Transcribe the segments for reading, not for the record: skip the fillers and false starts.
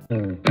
Mm.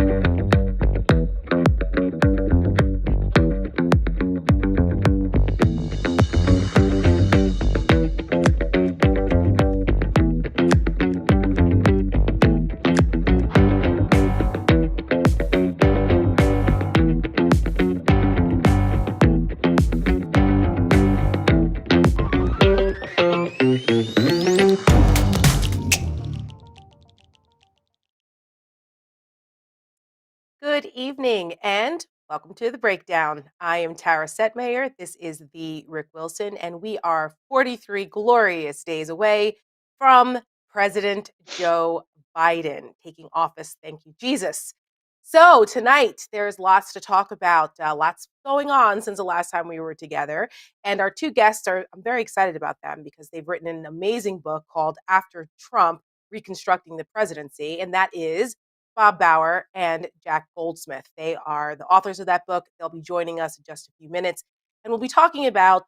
Good evening and welcome to the breakdown. I am Tara Setmayer. This is the Rick Wilson, and we are 43 glorious days away from President Joe Biden taking office. Thank you, Jesus. So, tonight there's lots to talk about, lots going on since the last time we were together. And our two guests I'm very excited about them because they've written an amazing book called After Trump Reconstructing the Presidency. And that is Bob Bauer and Jack Goldsmith. They are the authors of that book. They'll be joining us in just a few minutes, and we'll be talking about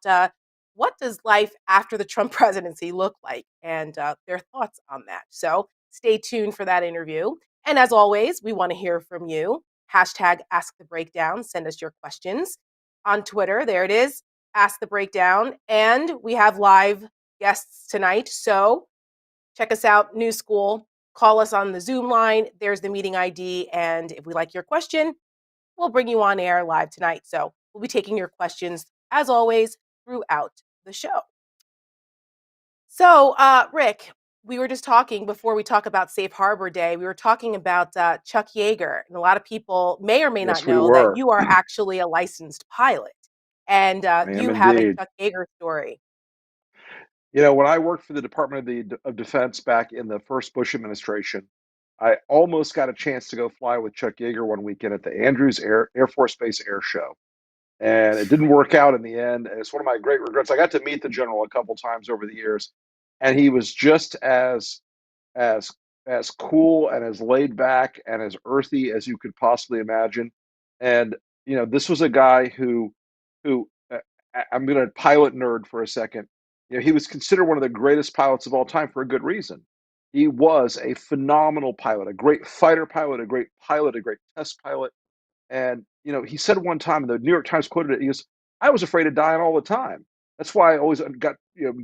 what does life after the Trump presidency look like, and their thoughts on that. So stay tuned for that interview. And as always, we want to hear from you. Hashtag Ask the Breakdown. Send us your questions on Twitter. There it is. Ask the Breakdown, and we have live guests tonight. So check us out, New School. Call us on the Zoom line. There's the meeting ID. And if we like your question, we'll bring you on air live tonight. So we'll be taking your questions, as always, throughout the show. So, Rick, we were just talking before we talk about Safe Harbor Day. We were talking about Chuck Yeager. And a lot of people may or may not Yes, we know that were. you are actually a licensed pilot. And I am you have a indeed. Chuck Yeager story. When I worked for the Department of Defense back in the first Bush administration, I almost got a chance to go fly with Chuck Yeager one weekend at the Andrews Air Force Base Air Show. And it didn't work out in the end. And it's one of my great regrets. I got to meet the general a couple times over the years, and he was just as as cool and as laid back and as earthy as you could possibly imagine. And this was a guy who I'm going to pilot nerd for a second. He was considered one of the greatest pilots of all time for a good reason. He was a phenomenal pilot, a great fighter pilot, a great pilot, a great test pilot. And he said one time, and the New York Times quoted it. He goes, "I was afraid of dying all the time. That's why I always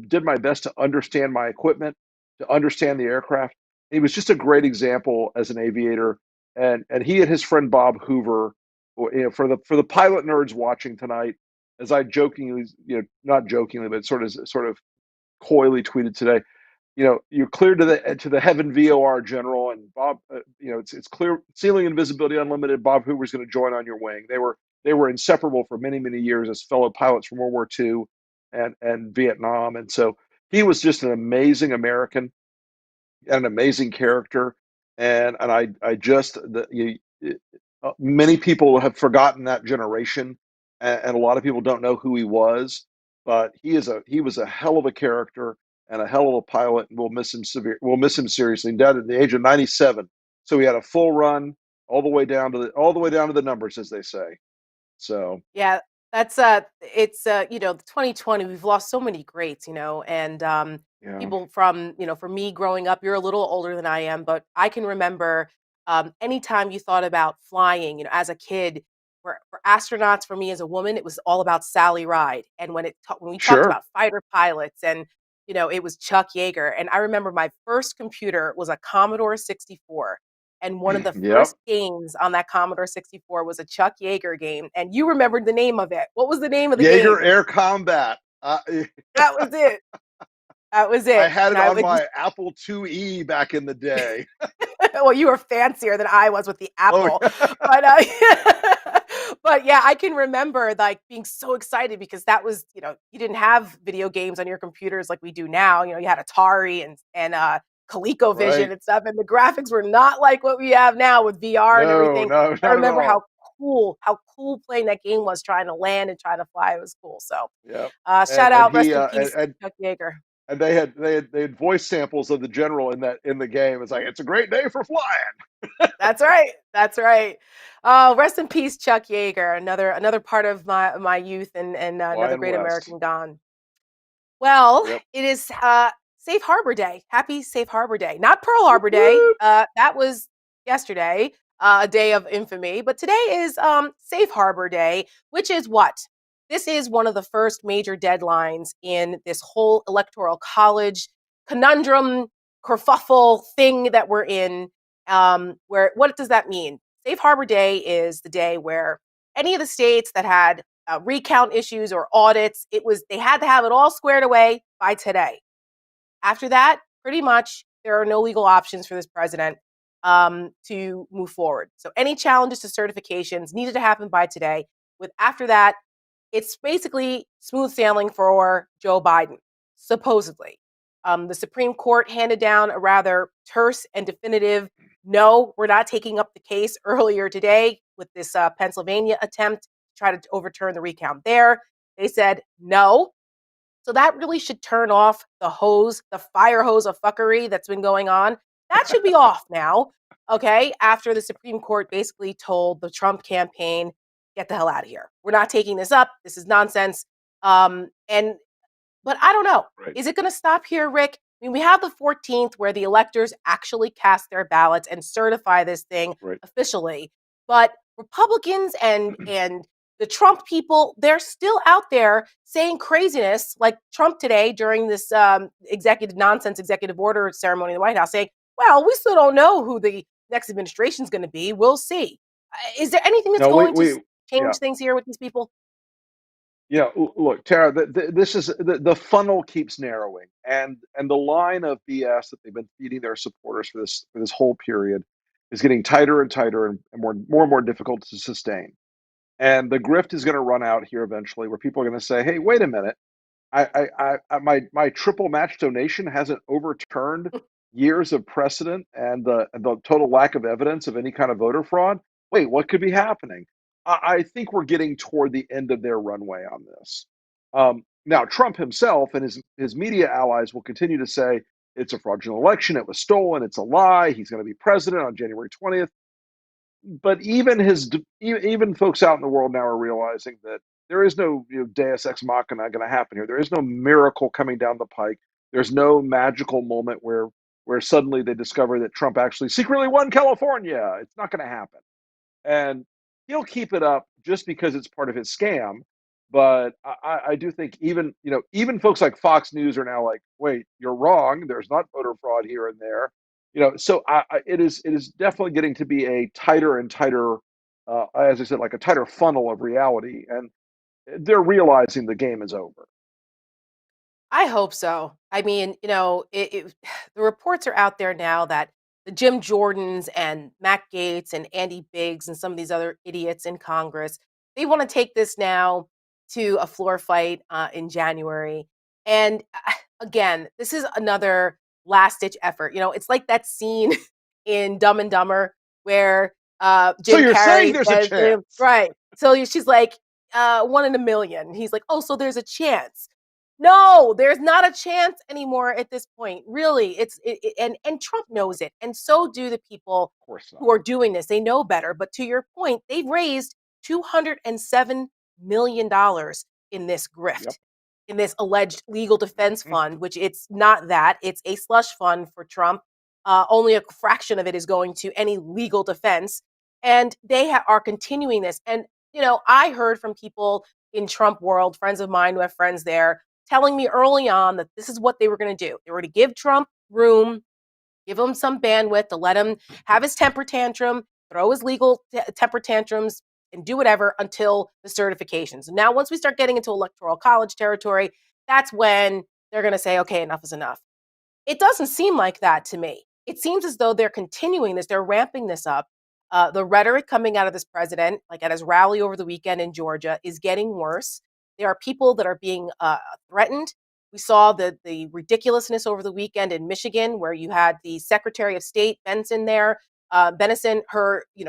did my best to understand my equipment, to understand the aircraft." And he was just a great example as an aviator. And he and his friend Bob Hoover, for the pilot nerds watching tonight, as I jokingly, not jokingly, but sort of coyly tweeted today, you're clear to the heaven VOR general, and Bob, it's clear, ceiling and visibility unlimited. Bob Hoover's going to join on your wing. They were inseparable for many, many years as fellow pilots from World War II and Vietnam. And so he was just an amazing American and an amazing character. And I just many people have forgotten that generation, and a lot of people don't know who he was. But he was a hell of a character and a hell of a pilot, and we'll miss him seriously. He died at the age of 97, so he had a full run all the way down to the numbers, as they say. So Yeah, that's it's 2020, we've lost so many greats, and yeah, people from, for me growing up, you're a little older than I am, but I can remember anytime you thought about flying, as a kid, for astronauts, for me as a woman, it was all about Sally Ride. And when we talked sure, about fighter pilots, and it was Chuck Yeager. And I remember my first computer was a Commodore 64. And one of the yep. first games on that Commodore 64 was a Chuck Yeager game, and you remembered the name of it. What was the name of the Jaeger game? Air Combat. That was it. That was I it. had And it I on would just my Apple IIe back in the day. well, you were fancier than I was with the Oh, Apple. But but yeah, I can remember like being so excited because that was, you didn't have video games on your computers like we do now. You had Atari and ColecoVision right. and stuff, and the graphics were not like what we have now with VR and No, everything. no, I not at remember how all. cool playing that game was, trying to land and trying to fly. It was cool. So Yep. shout And out, he rest in peace, and Chuck Yeager. and they had voice samples of the general in the game. It's like, it's a great day for flying. That's right. That's right. Rest in peace, Chuck Yeager. Another part of my youth, and another Flying great west. American gone. Well, Yep. it is Safe Harbor Day. Happy Safe Harbor Day. Not Pearl Whoop Harbor Day. whoop. That was yesterday. a day of infamy. But today is Safe Harbor Day, which is what? This is one of the first major deadlines in this whole electoral college conundrum, kerfuffle thing that we're in. Where what does that mean? Safe Harbor Day is the day where any of the states that had recount issues or audits, they had to have it all squared away by today. After that, pretty much there are no legal options for this president to move forward. So any challenges to certifications needed to happen by today. With after that, it's basically smooth sailing for Joe Biden, supposedly. The Supreme Court handed down a rather terse and definitive no, we're not taking up the case earlier today with this Pennsylvania attempt to try to overturn the recount there. They said no. So that really should turn off the hose, the fire hose of fuckery that's been going on. That should be off now, okay? After the Supreme Court basically told the Trump campaign, get the hell out of here. We're not taking this up. This is nonsense. And but I don't know. Right. Is it going to stop here, Rick? I mean, we have the 14th where the electors actually cast their ballots and certify this thing Right. officially. But Republicans and the Trump people, they're still out there saying craziness like Trump today during this executive order ceremony in the White House saying, well, we still don't know who the next administration is going to be. We'll see. Is there anything that's No, going to yeah. change things here with these people? Yeah, look, Tara, this is the funnel keeps narrowing, and the line of BS that they've been feeding their supporters for this whole period is getting tighter and tighter and more difficult to sustain. And the grift is going to run out here eventually, where people are going to say, "Hey, wait a minute! My triple match donation hasn't overturned years of precedent and the total lack of evidence of any kind of voter fraud. Wait, what could be happening?" I think we're getting toward the end of their runway on this. Now, Trump himself and his media allies will continue to say it's a fraudulent election, it was stolen, it's a lie, he's going to be president on January 20th. But even folks out in the world now are realizing that there is no Deus ex machina going to happen here. There is no miracle coming down the pike. There's no magical moment where suddenly they discover that Trump actually secretly won California. It's not going to happen, and he'll keep it up just because it's part of his scam. But I do think even folks like Fox News are now like, wait, you're wrong. There's not voter fraud here and there. So it is definitely getting to be a tighter and tighter, as I said, like a tighter funnel of reality, and they're realizing the game is over. I hope so. I mean, the reports are out there now that the Jim Jordans and Matt Gaetz and Andy Biggs and some of these other idiots in Congress, they want to take this now to a floor fight in January. And again, this is another last ditch effort. It's like that scene in Dumb and Dumber where So Jim you're saying Carrey there's a says, chance? right. So she's like, 1 in a million. He's like, oh, so there's a chance. No, there's not a chance anymore at this point. Really, and Trump knows it, and so do the people Of course who not. are doing this. They know better. But to your point, they've raised $207 million in this Yep. grift, in this alleged legal defense Mhm. fund, which it's not that. It's a slush fund for Trump. Only a fraction of it is going to any legal defense, and they are continuing this. And I heard from people in Trump world, friends of mine who have friends there, telling me early on that this is what they were going to do. They were to give Trump room, give him some bandwidth to let him have his temper tantrum, throw his legal temper tantrums, and do whatever until the certifications. Now, once we start getting into electoral college territory, that's when they're going to say, okay, enough is enough. It doesn't seem like that to me. It seems as though they're continuing this, they're ramping this up. The rhetoric coming out of this president, like at his rally over the weekend in Georgia, is getting worse. There are people that are being threatened. We saw the ridiculousness over the weekend in Michigan, where you had the Secretary of State Benson there. Benison,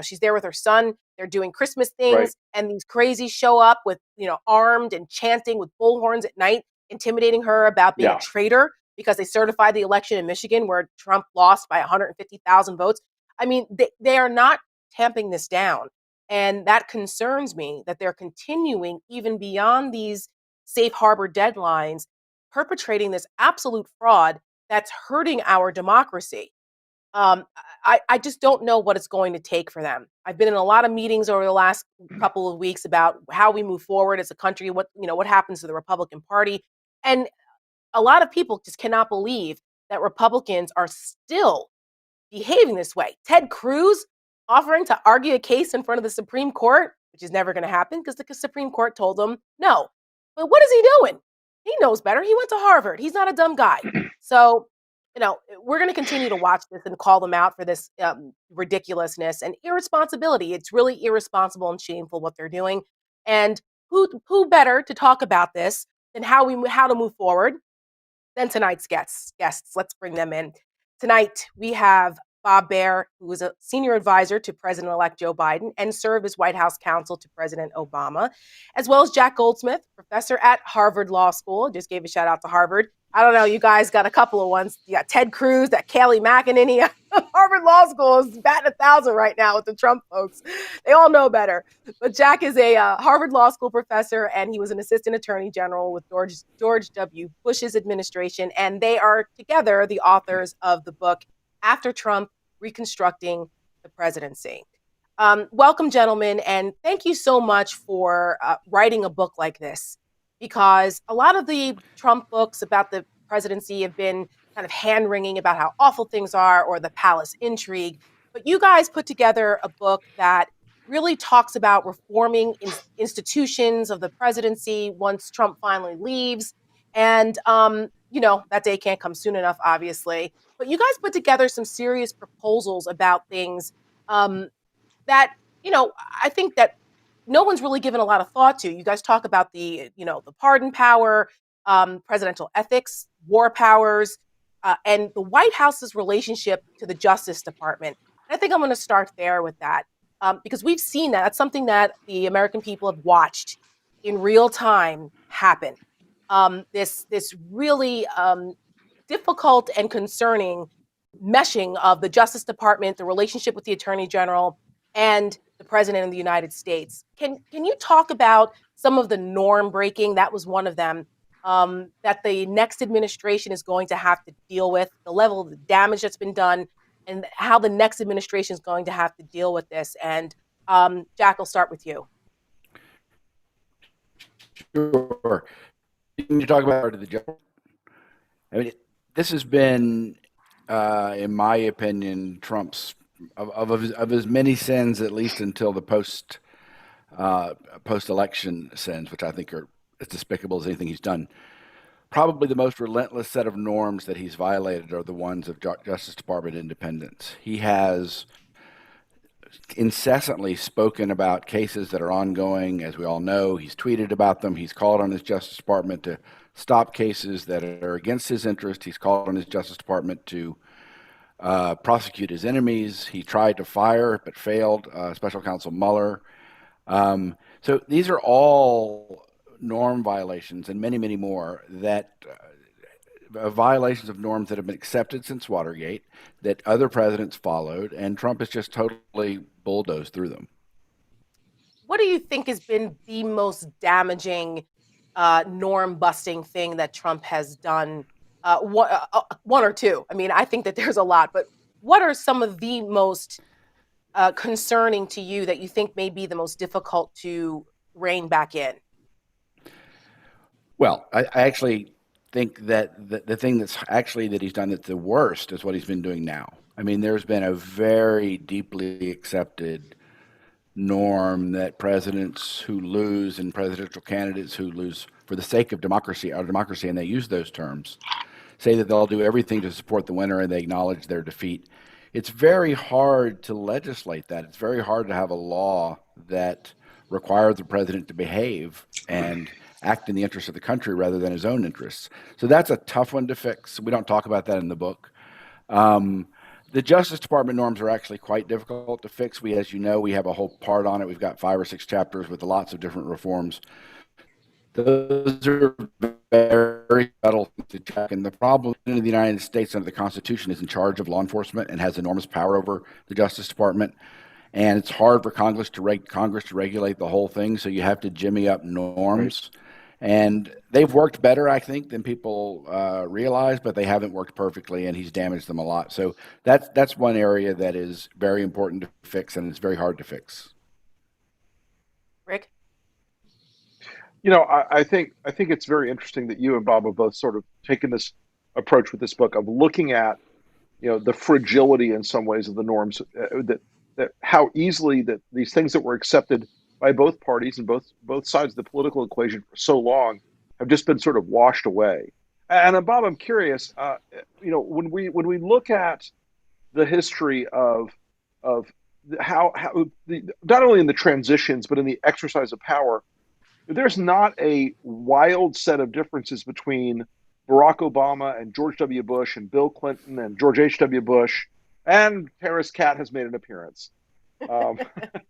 she's there with her son. They're doing Christmas Right. things, and these crazies show up with, armed and chanting with bullhorns at night, intimidating her about being a Yeah. traitor because they certified the election in Michigan where Trump lost by 150,000 votes. I mean, they are not tamping this down. And that concerns me that they're continuing even beyond these safe harbor deadlines, perpetrating this absolute fraud that's hurting our democracy. Um, I just don't know what it's going to take for them. I've been in a lot of meetings over the last couple of weeks about how we move forward as a country, what happens to the Republican Party, and a lot of people just cannot believe that Republicans are still behaving this way. Ted Cruz offering to argue a case in front of the Supreme Court, which is never going to happen because the Supreme Court told him no. But what is he doing? He knows better. He went to Harvard. He's not a dumb guy. So, we're going to continue to watch this and call them out for this ridiculousness and irresponsibility. It's really irresponsible and shameful what they're doing. And who better to talk about this than how to move forward than tonight's guests. Let's bring them in. Tonight, we have Bob Bauer, who is a senior advisor to President-elect Joe Biden and served as White House counsel to President Obama, as well as Jack Goldsmith, professor at Harvard Law School. Just gave a shout out to Harvard. I don't know, you guys got a couple of ones. You got Ted Cruz, that Kayleigh McEnany. Harvard Law School is batting 1,000 right now with the Trump folks. They all know better. But Jack is a Harvard Law School professor, and he was an assistant attorney general with George W. Bush's administration. And they are together the authors of the book After Trump, Reconstructing the Presidency. Welcome, gentlemen, and thank you so much for writing a book like this, because a lot of the Trump books about the presidency have been kind of hand-wringing about how awful things are or the palace intrigue. But you guys put together a book that really talks about reforming institutions of the presidency once Trump finally leaves. And, that day can't come soon enough, obviously. But you guys put together some serious proposals about things that, I think that no one's really given a lot of thought to. You guys talk about the pardon power, presidential ethics, war powers, and the White House's relationship to the Justice Department. And I think I'm going to start there with that, because we've seen that. That's something that the American people have watched in real time happen. This really difficult and concerning meshing of the Justice Department, the relationship with the Attorney General, and the President of the United States. Can you talk about some of the norm breaking? That was one of them, that the next administration is going to have to deal with, the level of the damage that's been done, and how the next administration is going to have to deal with this. And Jack, I'll start with you. Sure. You talk about the judge. I mean, this has been, in my opinion, Trump's of his many sins, at least until the post-election sins, which I think are as despicable as anything he's done. Probably the most relentless set of norms that he's violated are the ones of Justice Department independence. He has incessantly spoken about cases that are ongoing, as we all know. He's tweeted about them. He's called on his Justice Department to stop cases that are against his interest. He's called on his Justice Department to prosecute his enemies. He tried to fire but failed Special Counsel Mueller. So these are all norm violations and many, many more that violations of norms that have been accepted since Watergate, that other presidents followed, and Trump has just totally bulldozed through them. What do you think has been the most damaging norm-busting thing that Trump has done? One or two. I mean, I think that there's a lot, but what are some of the most concerning to you that you think may be the most difficult to rein back in? Well, I actually think that the thing that's actually that he's done that's the worst is what he's been doing now. I mean, there's been a very deeply accepted norm that presidents who lose and presidential candidates who lose for the sake of democracy, our democracy, and they use those terms, say that they'll do everything to support the winner and they acknowledge their defeat. It's very hard to legislate that. It's very hard to have a law that requires the president to behave and act in the interest of the country rather than his own interests. So that's a tough one to fix. We don't talk about that in the book. The Justice Department norms are actually quite difficult to fix. As you know, we have a whole part on it. We've got 5 or 6 chapters with lots of different reforms. Those are very subtle to check. And the problem in the United States under the Constitution is in charge of law enforcement and has enormous power over the Justice Department. And it's hard for Congress to regulate the whole thing. So you have to jimmy up norms. And they've worked better, I think, than people realize, but they haven't worked perfectly, and he's damaged them a lot. So that's one area that is very important to fix, and it's very hard to fix. Rick? I think it's very interesting that you and Bob have both sort of taken this approach with this book of looking at the fragility in some ways of the norms, that how easily that these things that were accepted by both parties and both sides of the political equation for so long have just been sort of washed away. And Bob, I'm curious, when we look at the history of how not only in the transitions but in the exercise of power, there's not a wild set of differences between Barack Obama and George W. Bush and Bill Clinton and George H.W. Bush, and Paris Cat has made an appearance.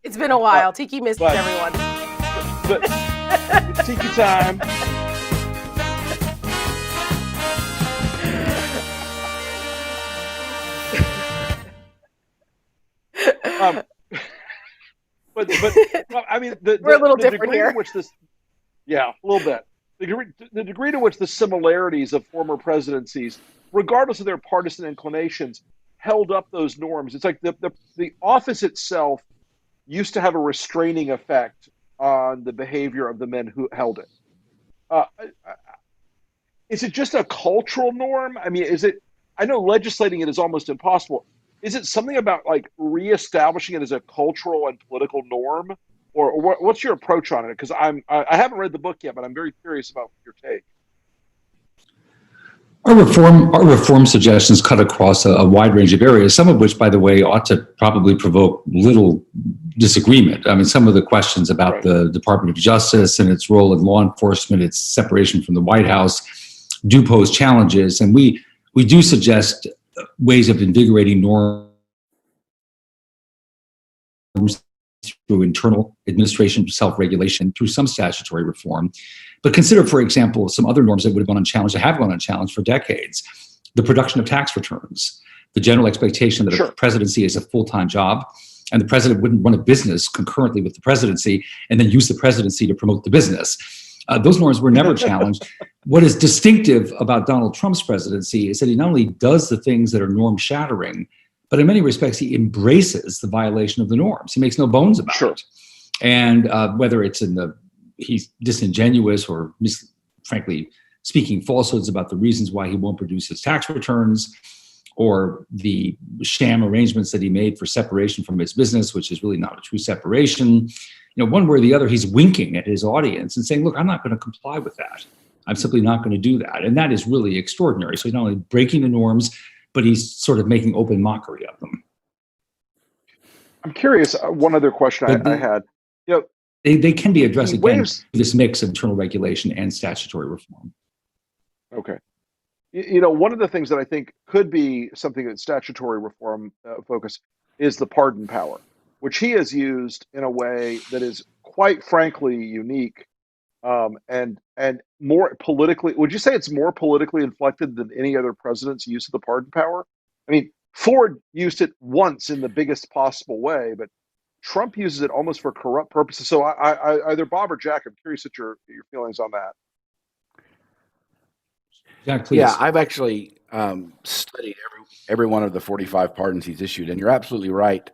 It's been a while. Tiki misses but- everyone. But it's Tiki time. But I mean, We're a little the different degree here. to which this, yeah, a little bit. The degree to which the similarities of former presidencies, regardless of their partisan inclinations, held up those norms. It's like the office itself used to have a restraining effect on the behavior of the men who held it. Uh, is it just a cultural norm? I mean, is it? I know legislating it is almost impossible. Is it something about like reestablishing it as a cultural and political norm, or what's your approach on it? Because I haven't read the book yet, but I'm very curious about your take. Our reform suggestions cut across a wide range of areas, some of which, by the way, ought to probably provoke little disagreement. I mean, some of the questions about Right. the Department of Justice and its role in law enforcement, its separation from the White House, do pose challenges, and we do suggest ways of invigorating norms through internal administration, self-regulation, through some statutory reform. But consider, for example, some other norms that would have gone unchallenged, that have gone unchallenged for decades. The production of tax returns, the general expectation that Sure. a presidency is a full-time job, and the president wouldn't run a business concurrently with the presidency and then use the presidency to promote the business. Those norms were never challenged. What is distinctive about Donald Trump's presidency is that he not only does the things that are norm-shattering, but in many respects, he embraces the violation of the norms. He makes no bones about Sure. it. And whether it's he's disingenuous or frankly speaking falsehoods about the reasons why he won't produce his tax returns, or the sham arrangements that he made for separation from his business, which is really not a true separation. One way or the other, he's winking at his audience and saying, look, I'm not going to comply with that. I'm simply not going to do that. And that is really extraordinary. So he's not only breaking the norms, but he's sort of making open mockery of them. I'm curious. One other question I had. They can be addressed He again, waves- this mix of internal regulation and statutory reform. Okay. One of the things that I think could be something that statutory reform focus is the pardon power, which he has used in a way that is quite frankly unique, and more politically. Would you say it's more politically inflected than any other president's use of the pardon power? I mean, Ford used it once in the biggest possible way, but Trump uses it almost for corrupt purposes. So either Bob or Jack, I'm curious at your feelings on that. Jack, please. Yeah, I've actually studied every one of the 45 pardons he's issued, and you're absolutely right.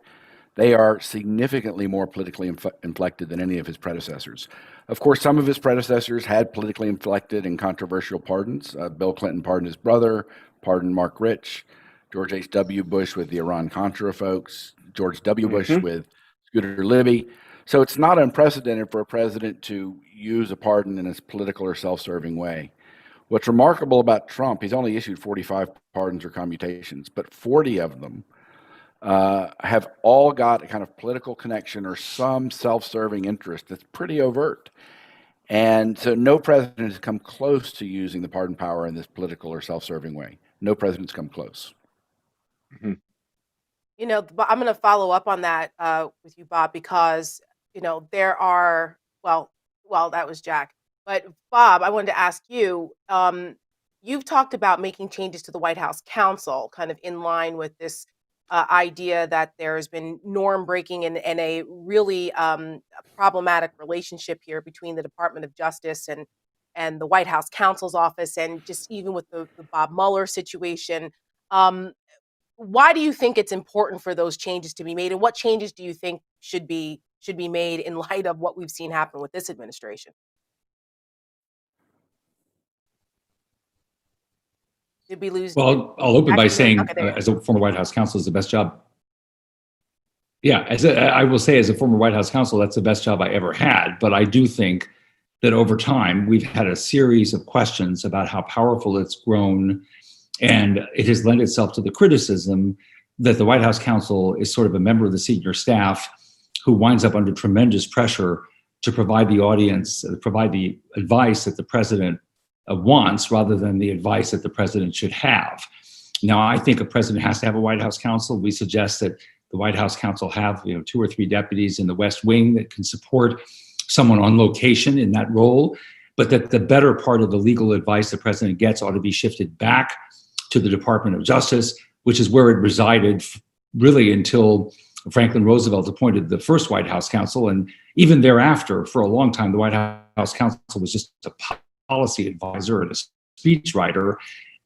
They are significantly more politically inflected than any of his predecessors. Of course, some of his predecessors had politically inflected and controversial pardons. Bill Clinton pardoned his brother, pardoned Mark Rich, George H.W. Bush with the Iran-Contra folks, George W. Bush with Scooter Libby. So it's not unprecedented for a president to use a pardon in a political or self-serving way. What's remarkable about Trump, he's only issued 45 pardons or commutations, but 40 of them have all got a kind of political connection or some self-serving interest that's pretty overt. And so no president has come close to using the pardon power in this political or self-serving way. No president's come close. Mm-hmm. I'm going to follow up on that with you, Bob, because, there are, well, that was Jack. But Bob, I wanted to ask you, you've talked about making changes to the White House counsel, kind of in line with this idea that there's been norm breaking and a really problematic relationship here between the Department of Justice and and the White House counsel's office, and just even with the Bob Mueller situation. Why do you think it's important for those changes to be made, and what changes do you think should be made in light of what we've seen happen with this administration? Did we lose? Well, I'll open by saying, Okay, as a former White House counsel, is the best job. Yeah, I will say, as a former White House counsel, that's the best job I ever had. But I do think that over time, we've had a series of questions about how powerful it's grown, and it has lent itself to the criticism that the White House counsel is sort of a member of the senior staff who winds up under tremendous pressure to provide the audience, provide the advice that the president wants, rather than the advice that the president should have. Now, I think a president has to have a White House counsel. We suggest that the White House counsel have 2 or 3 deputies in the West Wing that can support someone on location in that role, but that the better part of the legal advice the president gets ought to be shifted back to the Department of Justice, which is where it resided really until Franklin Roosevelt appointed the first White House counsel. And even thereafter, for a long time, the White House counsel was just a policy advisor and a speechwriter.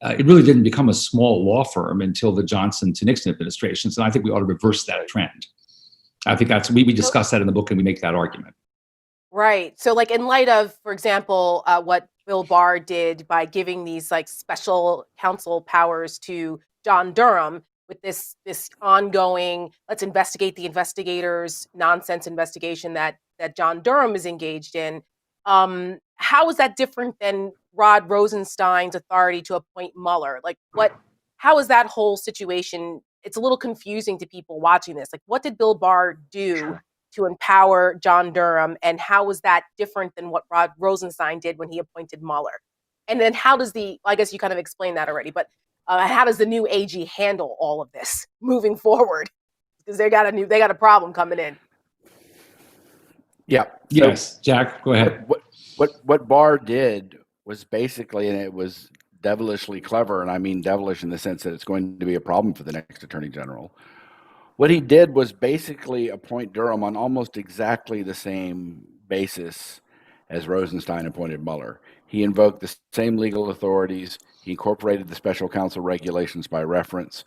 It really didn't become a small law firm until the Johnson to Nixon administrations. And I think we ought to reverse that trend. I think we discuss that in the book, and we make that argument. Right. So, like, in light of, for example, what Bill Barr did by giving these like special counsel powers to John Durham with this ongoing, let's investigate the investigators nonsense investigation that John Durham is engaged in. How is that different than Rod Rosenstein's authority to appoint Mueller? Like, how is that whole situation? It's a little confusing to people watching this. Like, what did Bill Barr do to empower John Durham, and how was that different than what Rod Rosenstein did when he appointed Mueller? And then how does I guess you kind of explained that already, but how does the new AG handle all of this moving forward? Because they got a problem coming in. Yeah. Yes, Jack, go ahead. What Barr did was basically, and it was devilishly clever, and I mean devilish in the sense that it's going to be a problem for the next attorney general. What he did was basically appoint Durham on almost exactly the same basis as Rosenstein appointed Mueller. He invoked the same legal authorities. He incorporated the special counsel regulations by reference.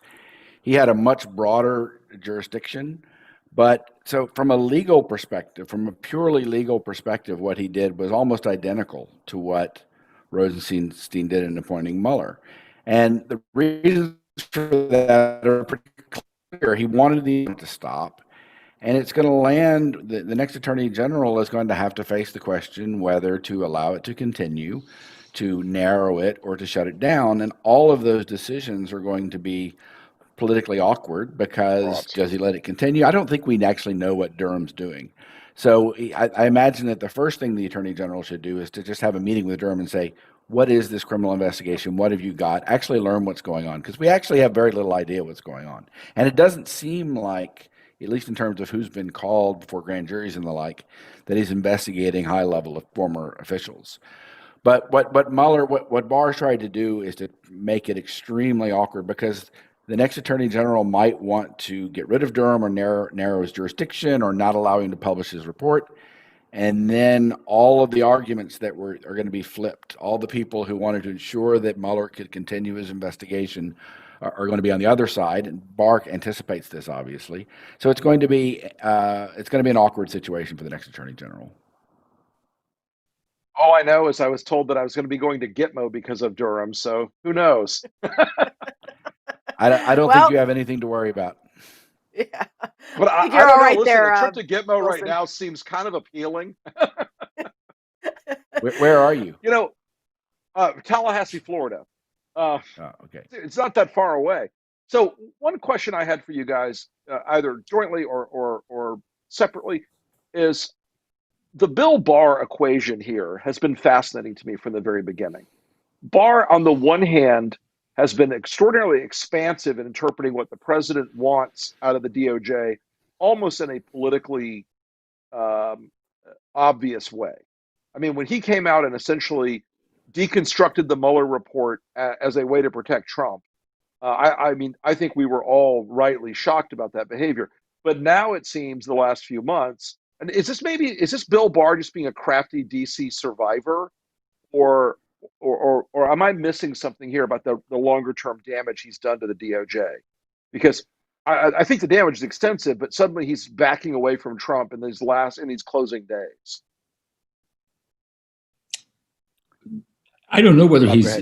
He had a much broader jurisdiction. But so from a legal perspective, from a purely legal perspective, what he did was almost identical to what Rosenstein did in appointing Mueller. And the reasons for that are pretty clear. He wanted the to stop, and it's going to land, the next attorney general is going to have to face the question whether to allow it to continue, to narrow it, or to shut it down. And all of those decisions are going to be politically awkward, because does he let it continue? I don't think we actually know what Durham's doing. So I imagine that the first thing the attorney general should do is to just have a meeting with Durham and say, what is this criminal investigation? What have you got? Actually learn what's going on, because we actually have very little idea what's going on. And it doesn't seem like, at least in terms of who's been called before grand juries and the like, that he's investigating high level of former officials. But what Barr's tried to do is to make it extremely awkward, because the next attorney general might want to get rid of Durham or narrow his jurisdiction or not allow him to publish his report. And then all of the arguments that are going to be flipped. All the people who wanted to ensure that Mueller could continue his investigation are going to be on the other side, and Barr anticipates this, obviously. So it's going to be an awkward situation for the next attorney general. All I know is I was told that I was going to be going to Gitmo because of Durham, so who knows? I don't think you have anything to worry about. Yeah. But I you're don't all know. right Listen, there, a trip to Gitmo right Wilson. now seems kind of appealing. Where are you? Tallahassee, Florida. Okay. It's not that far away. So one question I had for you guys, either jointly or separately, is the Bill Barr equation here has been fascinating to me from the very beginning. Barr, on the one hand, has been extraordinarily expansive in interpreting what the president wants out of the DOJ, almost in a politically obvious way. I mean, when he came out and essentially deconstructed the Mueller report as a way to protect Trump, I think we were all rightly shocked about that behavior. But now it seems the last few months, and is this Bill Barr just being a crafty DC survivor? or or am I missing something here about the longer term damage he's done to the DOJ? Because I think the damage is extensive, but suddenly he's backing away from Trump in these closing days. I don't know whether Bob, he's,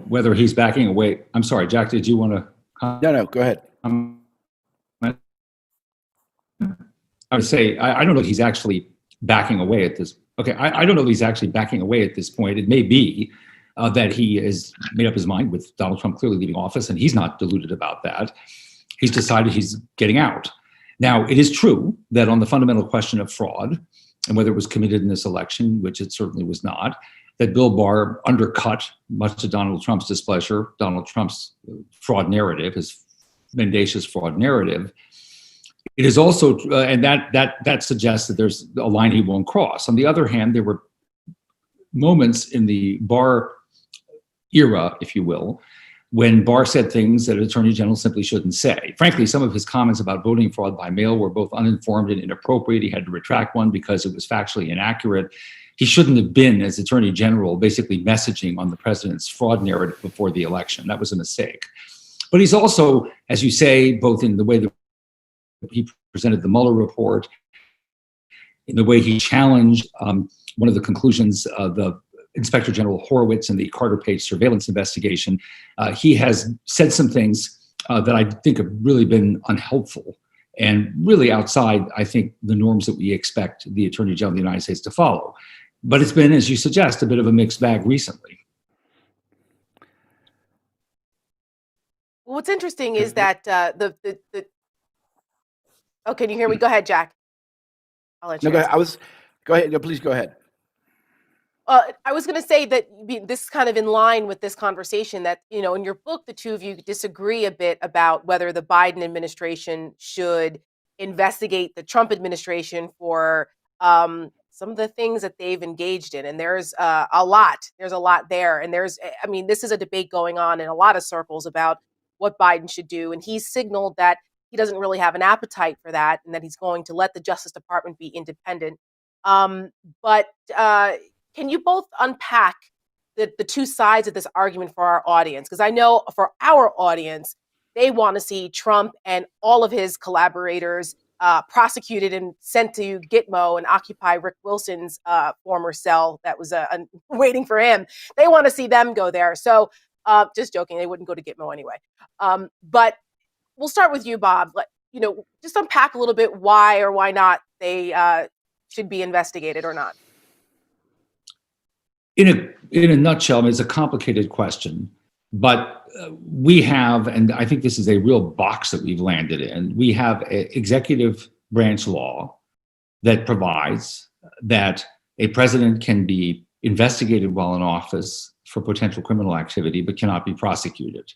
whether he's backing away. I'm sorry, Jack, did you want to comment? No, go ahead. I would say, I don't know if he's actually backing away at this. Okay, I don't know if he's actually backing away at this point. It may be that he has made up his mind with Donald Trump clearly leaving office, and he's not deluded about that. He's decided he's getting out. Now, it is true that on the fundamental question of fraud and whether it was committed in this election, which it certainly was not, that Bill Barr undercut, much to Donald Trump's displeasure, Donald Trump's fraud narrative, his mendacious fraud narrative. It is also, and that suggests that there's a line he won't cross. On the other hand, there were moments in the Barr era, if you will, when Barr said things that an attorney general simply shouldn't say. Frankly, some of his comments about voting fraud by mail were both uninformed and inappropriate. He had to retract one because it was factually inaccurate. He shouldn't have been, as attorney general, basically messaging on the president's fraud narrative before the election. That was a mistake. But he's also, as you say, both in the way that he presented the Mueller report, in the way he challenged one of the conclusions of the Inspector General Horowitz in the Carter Page surveillance investigation, he has said some things that I think have really been unhelpful and really outside, I think, the norms that we expect the Attorney General of the United States to follow. But it's been, as you suggest, a bit of a mixed bag recently. Well, what's interesting is that Oh, can you hear me? Go ahead, Jack. I'll let you. No, go ahead. No, please go ahead. I was going to say that this is kind of in line with this conversation that, in your book, the two of you disagree a bit about whether the Biden administration should investigate the Trump administration for some of the things that they've engaged in. And there's a lot. There's a lot there. And this is a debate going on in a lot of circles about what Biden should do. And he's signaled that he doesn't really have an appetite for that and that he's going to let the Justice Department be independent. But can you both unpack the two sides of this argument for our audience? Because I know for our audience, they want to see Trump and all of his collaborators prosecuted and sent to Gitmo and occupy Rick Wilson's former cell that was waiting for him. They want to see them go there. So just joking, they wouldn't go to Gitmo anyway. But we'll start with you, Bob. Just unpack a little bit why or why not they should be investigated or not. In a nutshell, it's a complicated question, but we have, and I think this is a real box that we've landed in, we have an executive branch law that provides that a president can be investigated while in office for potential criminal activity, but cannot be prosecuted.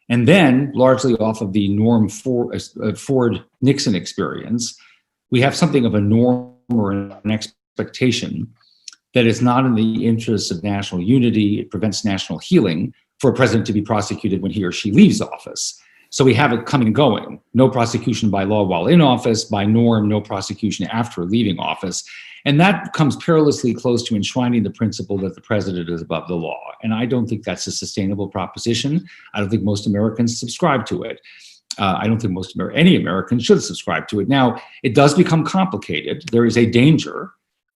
And then, largely off of the Norm Ford-Nixon experience, we have something of a norm or an expectation that it's not in the interest of national unity, it prevents national healing for a president to be prosecuted when he or she leaves office. So we have it coming and going. No prosecution by law while in office, by norm, no prosecution after leaving office. And that comes perilously close to enshrining the principle that the president is above the law. And I don't think that's a sustainable proposition. I don't think most Americans subscribe to it. I don't think any American should subscribe to it. Now, it does become complicated. There is a danger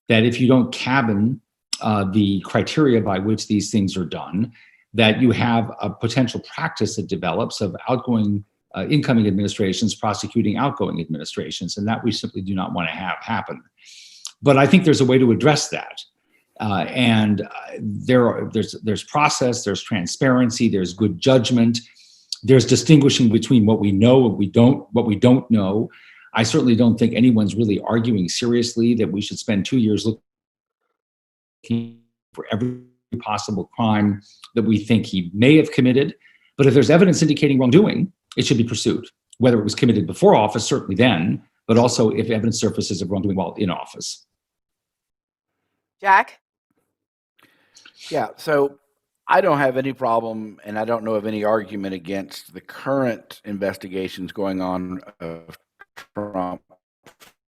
that if you don't cabin the criteria by which these things are done, that you have a potential practice that develops of incoming administrations prosecuting outgoing administrations, and that we simply do not want to have happen. But I think there's a way to address that. There's process, there's transparency, there's good judgment, there's distinguishing between what we know and what we don't know. I certainly don't think anyone's really arguing seriously that we should spend 2 years looking for every possible crime that we think he may have committed. But if there's evidence indicating wrongdoing, it should be pursued, whether it was committed before office, certainly then, but also if evidence surfaces of wrongdoing while in office. Jack? Yeah, so I don't have any problem, and I don't know of any argument against the current investigations going on of Trump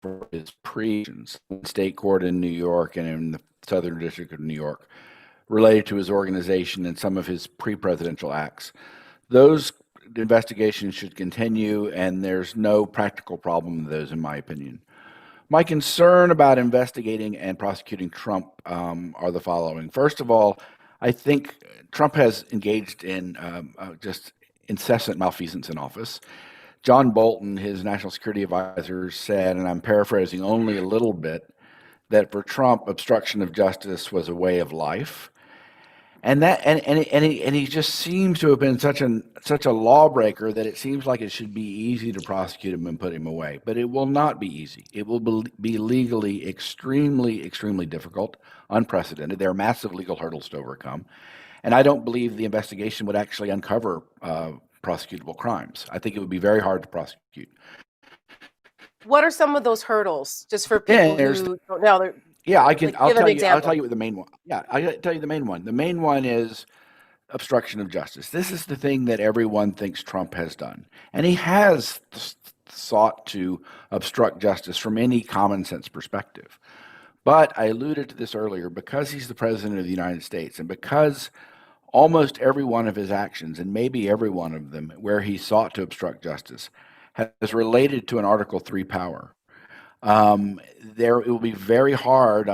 for his pre-state court in New York and in the Southern District of New York related to his organization and some of his pre-presidential acts. Those investigations should continue, and there's no practical problem with those, in my opinion. My concern about investigating and prosecuting Trump are the following. First of all, I think Trump has engaged in just incessant malfeasance in office. John Bolton, his national security advisor, said, and I'm paraphrasing only a little bit, that for Trump, obstruction of justice was a way of life. And he just seems to have been such a lawbreaker that it seems like it should be easy to prosecute him and put him away. But it will not be easy. It will be legally extremely difficult, unprecedented. There are massive legal hurdles to overcome, and I don't believe the investigation would actually uncover prosecutable crimes. I think it would be very hard to prosecute. What are some of those hurdles, just for Yeah, people who don't know? Yeah, I can. Like, give an example. I'll tell you what the main one. Yeah, I'll tell you the main one. The main one is obstruction of justice. This is the thing that everyone thinks Trump has done, and he has sought to obstruct justice from any common sense perspective. But I alluded to this earlier, because he's the president of the United States, and because almost every one of his actions, and maybe every one of them where he sought to obstruct justice, has related to an Article III power. It will be very hard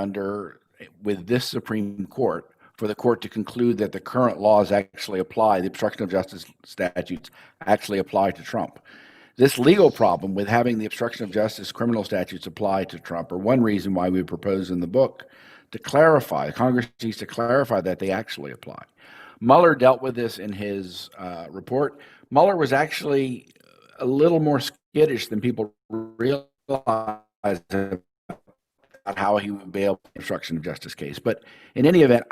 with this Supreme Court for the court to conclude that the current laws actually apply, the obstruction of justice statutes actually apply to Trump. This legal problem with having the obstruction of justice criminal statutes apply to Trump are one reason why we propose in the book to clarify, Congress needs to clarify that they actually apply. Mueller dealt with this in his report. Mueller was actually a little more skittish than people realize about how he would be able to obstruction of justice case. But in any event,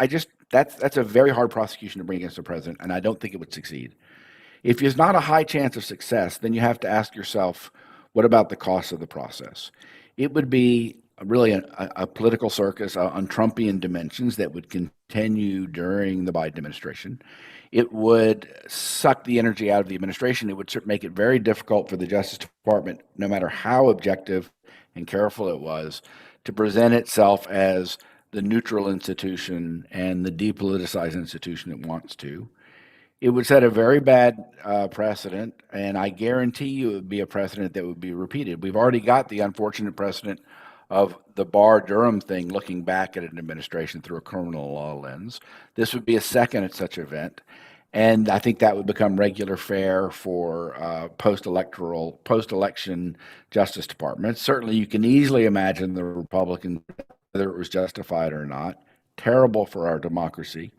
that's a very hard prosecution to bring against the president, and I don't think it would succeed. If there's not a high chance of success, then you have to ask yourself, what about the cost of the process? It would be really a political circus on Trumpian dimensions that would continue during the Biden administration. It would suck the energy out of the administration. It would make it very difficult for the Justice Department, no matter how objective and careful it was, to present itself as the neutral institution and the depoliticized institution it wants to. It would set a very bad precedent, and I guarantee you it would be a precedent that would be repeated. We've already got the unfortunate precedent of the Barr-Durham thing, looking back at an administration through a criminal law lens. This would be a second at such event, and I think that would become regular fare for post-election Justice Departments. Certainly, you can easily imagine the Republicans, whether it was justified or not. Terrible for our democracy.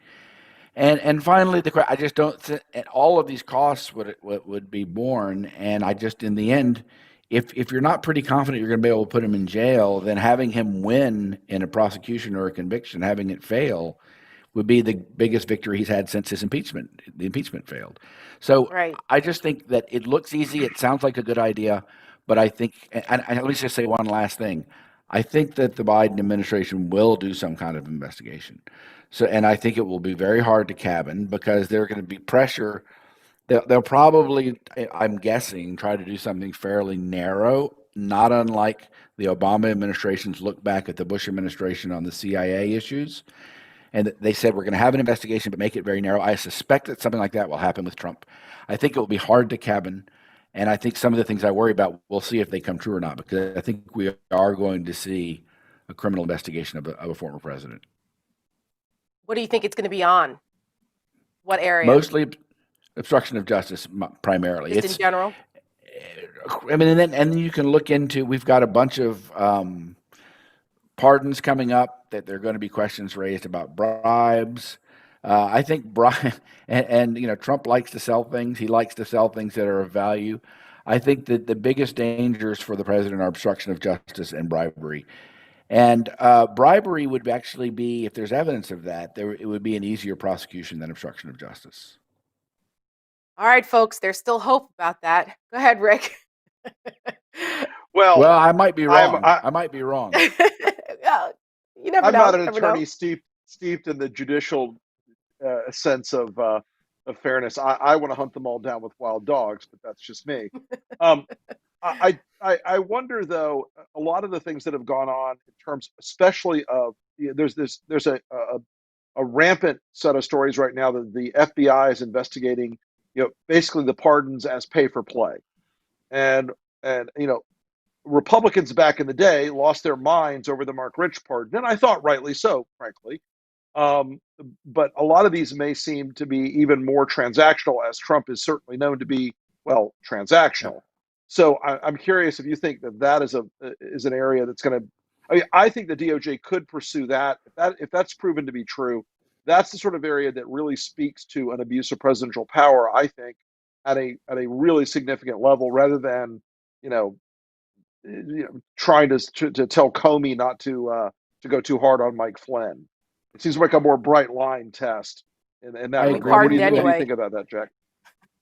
And finally, I just don't think all of these costs would be borne. And I just, in the end, if you're not pretty confident you're going to be able to put him in jail, then having him win in a prosecution or a conviction, having it fail, would be the biggest victory he's had since his impeachment. The impeachment failed. So Right. I just think that it looks easy. It sounds like a good idea, but I think, and let me just say one last thing. I think that the Biden administration will do some kind of investigation. So, and I think it will be very hard to cabin, because there's going to be pressure. They'll probably, I'm guessing, try to do something fairly narrow, not unlike the Obama administration's look back at the Bush administration on the CIA issues. And they said, we're going to have an investigation, but make it very narrow. I suspect that something like that will happen with Trump. I think it will be hard to cabin. And I think some of the things I worry about, we'll see if they come true or not, because I think we are going to see a criminal investigation of a former president. What do you think it's going to be on? What area? Mostly obstruction of justice, primarily. Just in general? I mean, and then you can look into, we've got a bunch of pardons coming up, that there are going to be questions raised about bribes. I think and you know, Trump likes to sell things. He likes to sell things that are of value. I think that the biggest dangers for the president are obstruction of justice and bribery. And bribery would actually be, if there's evidence of that, it would be an easier prosecution than obstruction of justice. All right, folks, there's still hope about that. Go ahead, Rick. Well, I might be wrong. I might be wrong. Well, you never I'm know. not an Never attorney know. steeped in the judicial sense of fairness. I want to hunt them all down with wild dogs, but that's just me. I wonder, though, a lot of the things that have gone on in terms, especially of, there's a a rampant set of stories right now that the FBI is investigating, basically the pardons as pay for play. And Republicans back in the day lost their minds over the Mark Rich pardon, and I thought rightly so, frankly. Um, but a lot of these may seem to be even more transactional, as Trump is certainly known to be, well, transactional. So I'm curious if you think that is an area that's going to. I mean, I think the DOJ could pursue that. If that's proven to be true, that's the sort of area that really speaks to an abuse of presidential power. I think at a really significant level, rather than you know trying to tell Comey not to go too hard on Mike Flynn. It seems like a more bright line test in that I regard. agree. What do you Anyway. think about that, Jack?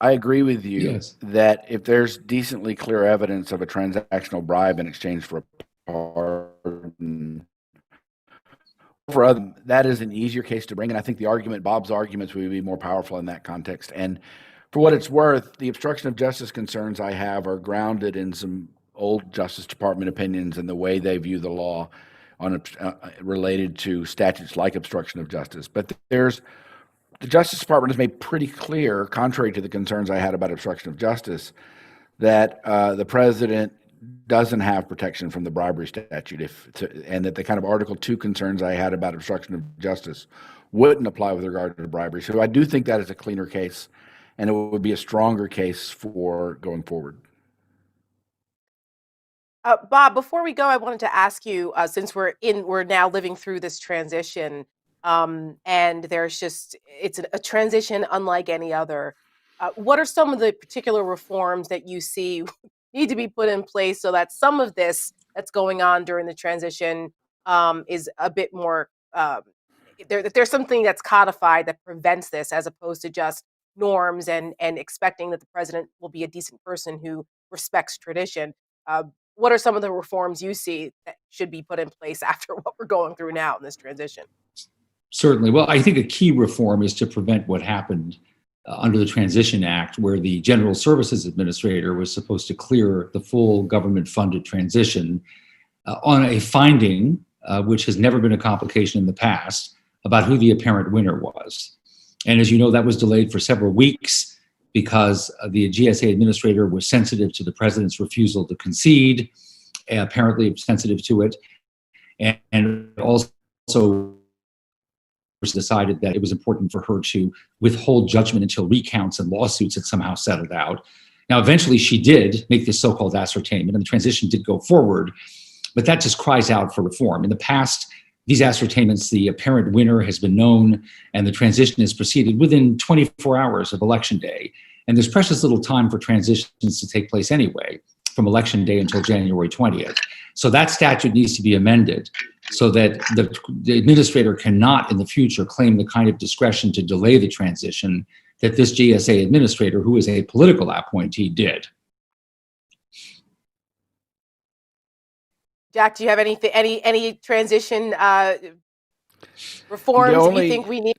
I agree with you Yes. that if there's decently clear evidence of a transactional bribe in exchange for a pardon, for other, that is an easier case to bring. And I think Bob's arguments would be more powerful in that context. And for what it's worth, the obstruction of justice concerns I have are grounded in some old Justice Department opinions and the way they view the law on related to statutes like obstruction of justice. But the Justice Department has made pretty clear, contrary to the concerns I had about obstruction of justice, that the president doesn't have protection from the bribery statute, and that the kind of Article 2 concerns I had about obstruction of justice wouldn't apply with regard to bribery. So I do think that is a cleaner case, and it would be a stronger case for going forward. Bob, before we go, I wanted to ask you, since we're now living through this transition, and it's a transition unlike any other. What are some of the particular reforms that you see need to be put in place so that some of this that's going on during the transition is a bit more, there's something that's codified that prevents this, as opposed to just norms and expecting that the president will be a decent person who respects tradition? What are some of the reforms you see that should be put in place after what we're going through now in this transition? Certainly. Well, I think a key reform is to prevent what happened under the Transition Act, where the General Services Administrator was supposed to clear the full government-funded transition on a finding, which has never been a complication in the past, about who the apparent winner was. And as you know, that was delayed for several weeks because the GSA administrator was sensitive to the president's refusal to concede, apparently sensitive to it, and also decided that it was important for her to withhold judgment until recounts and lawsuits had somehow settled out. Now, eventually she did make this so-called ascertainment, and the transition did go forward, but that just cries out for reform. In the past, these ascertainments, the apparent winner has been known, and the transition has proceeded within 24 hours of Election Day. And there's precious little time for transitions to take place anyway, from Election Day until January 20th. So that statute needs to be amended so that the administrator cannot in the future claim the kind of discretion to delay the transition that this GSA administrator, who is a political appointee, did. Jack, do you have any transition reforms that you think we need?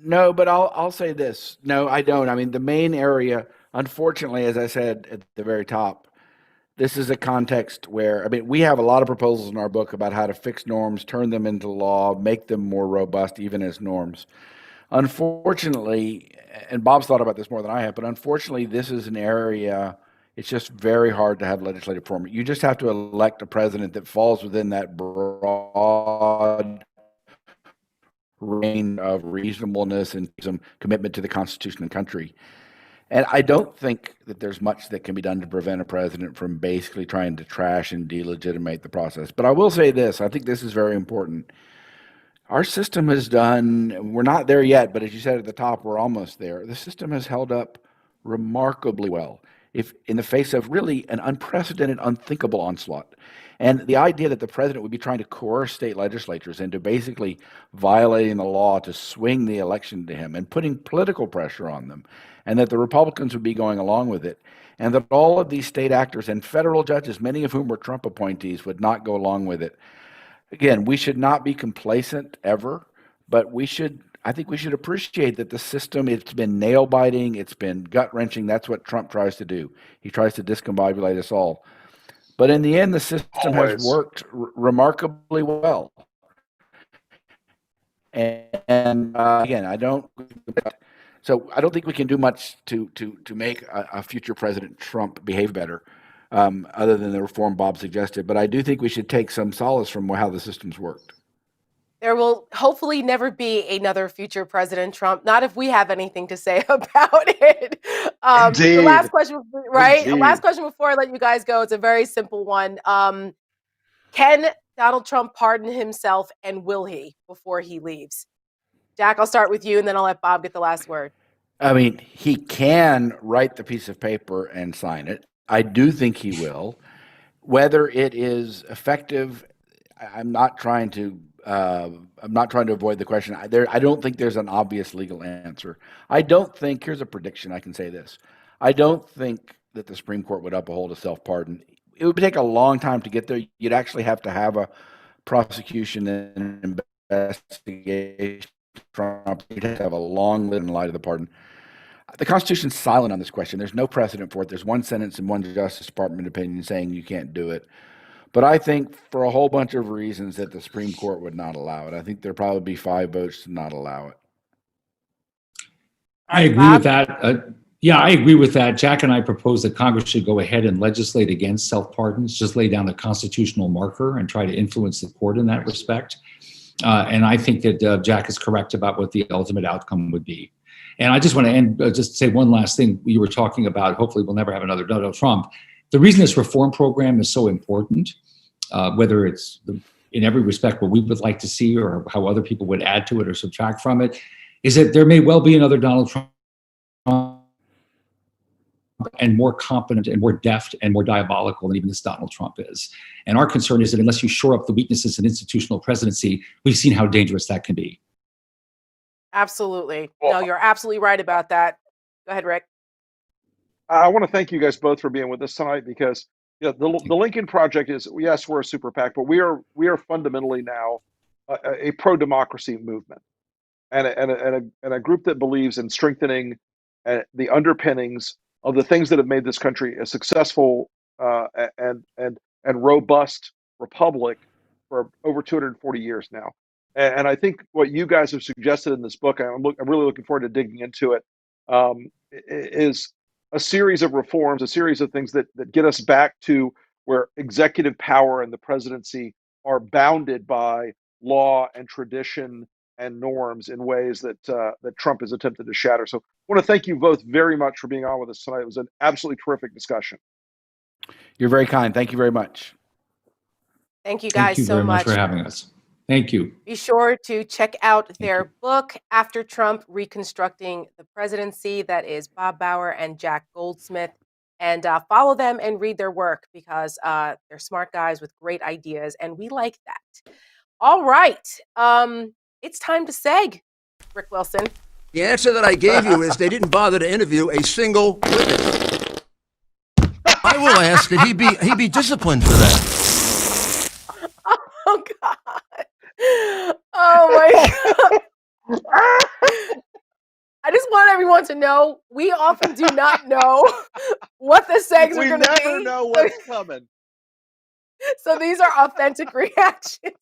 No, but I'll say this. No, I don't. I mean, the main area, unfortunately, as I said at the very top, this is a context where, I mean, we have a lot of proposals in our book about how to fix norms, turn them into law, make them more robust, even as norms. Unfortunately, and Bob's thought about this more than I have, but unfortunately, this is an area, it's just very hard to have legislative reform. You just have to elect a president that falls within that broad range of reasonableness and some commitment to the Constitution and country. And I don't think that there's much that can be done to prevent a president from basically trying to trash and delegitimate the process. But I will say this, I think this is very important. Our system has done, we're not there yet, but as you said at the top, we're almost there. The system has held up remarkably well, if in the face of really an unprecedented, unthinkable onslaught. And the idea that the president would be trying to coerce state legislatures into basically violating the law to swing the election to him and putting political pressure on them, and that the Republicans would be going along with it, and that all of these state actors and federal judges, many of whom were Trump appointees, would not go along with it. Again, we should not be complacent ever, but I think we should appreciate that the system, it's been nail-biting, it's been gut-wrenching. That's what Trump tries to do. He tries to discombobulate us all. But in the end, the system has worked remarkably well. And again, I don't. So I don't think we can do much to make a future President Trump behave better, other than the reform Bob suggested. But I do think we should take some solace from how the system's worked. There will hopefully never be another future President Trump, not if we have anything to say about it. The Indeed. last question, right? Indeed. Last question before I let you guys go. It's a very simple one. Can Donald Trump pardon himself, and will he before he leaves? Jack, I'll start with you, and then I'll let Bob get the last word. I mean, he can write the piece of paper and sign it. I do think he will. Whether it is effective, I'm not trying to avoid the question. I don't think there's an obvious legal answer. I don't think. Here's a prediction. I can say this. I don't think that the Supreme Court would uphold a self-pardon. It would take a long time to get there. You'd actually have to have a prosecution and investigation. Trump. You'd have to have a long lid in light of the pardon. The Constitution's silent on this question. There's no precedent for it. There's one sentence in one Justice Department opinion saying you can't do it. But I think for a whole bunch of reasons that the Supreme Court would not allow it. I think there'd probably be 5 votes to not allow it. I agree with that. Yeah, I agree with that. Jack and I propose that Congress should go ahead and legislate against self-pardons, just lay down a constitutional marker and try to influence the court in that respect. And I think that Jack is correct about what the ultimate outcome would be. And I just want to end, just say one last thing. You were talking about, hopefully we'll never have another Donald Trump. The reason this reform program is so important, whether it's in every respect what we would like to see or how other people would add to it or subtract from it, is that there may well be another Donald Trump, and more competent and more deft and more diabolical than even this Donald Trump is. And our concern is that unless you shore up the weaknesses in institutional presidency, we've seen how dangerous that can be. Absolutely. No, you're absolutely right about that. Go ahead, Rick. I want to thank you guys both for being with us tonight, because the Lincoln Project is, yes, we're a super PAC, but we are fundamentally now a pro-democracy movement, and a group that believes in strengthening the underpinnings of the things that have made this country a successful and robust republic for over 240 years now. And I think what you guys have suggested in this book, I'm really looking forward to digging into it, is a series of reforms, a series of things that get us back to where executive power and the presidency are bounded by law and tradition and norms in ways that Trump has attempted to shatter. So I want to thank you both very much for being on with us tonight. It was an absolutely terrific discussion. You're very kind. Thank you very much. Thank you guys so much. Thank you very much for having us. Thank you. Be sure to check out their book, After Trump, Reconstructing the Presidency. That is Bob Bauer and Jack Goldsmith. And follow them and read their work, because they're smart guys with great ideas, and we like that. All right. It's time to seg, Rick Wilson. The answer that I gave you is they didn't bother to interview a single witness. I will ask that he be disciplined for that. Oh, God. Oh, my God. I just want everyone to know we often do not know what the segs are going to be. We never know what's coming. So these are authentic reactions.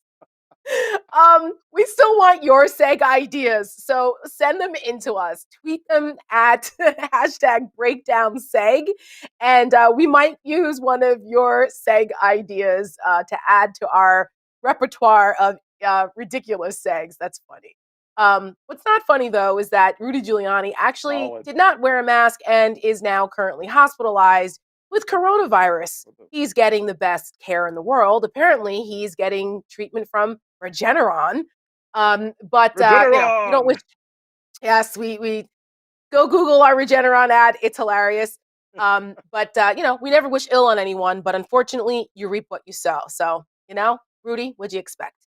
We still want your seg ideas, so send them into us. Tweet them at #breakdownseg, and we might use one of your seg ideas to add to our repertoire of ridiculous segs. That's funny. What's not funny, though, is that Rudy Giuliani actually did not wear a mask and is now currently hospitalized with coronavirus. He's getting the best care in the world. Apparently, he's getting treatment from Regeneron. But we don't wish. Yes, we go Google our Regeneron ad. It's hilarious. But we never wish ill on anyone. But unfortunately, you reap what you sow. So, Rudy, what'd you expect?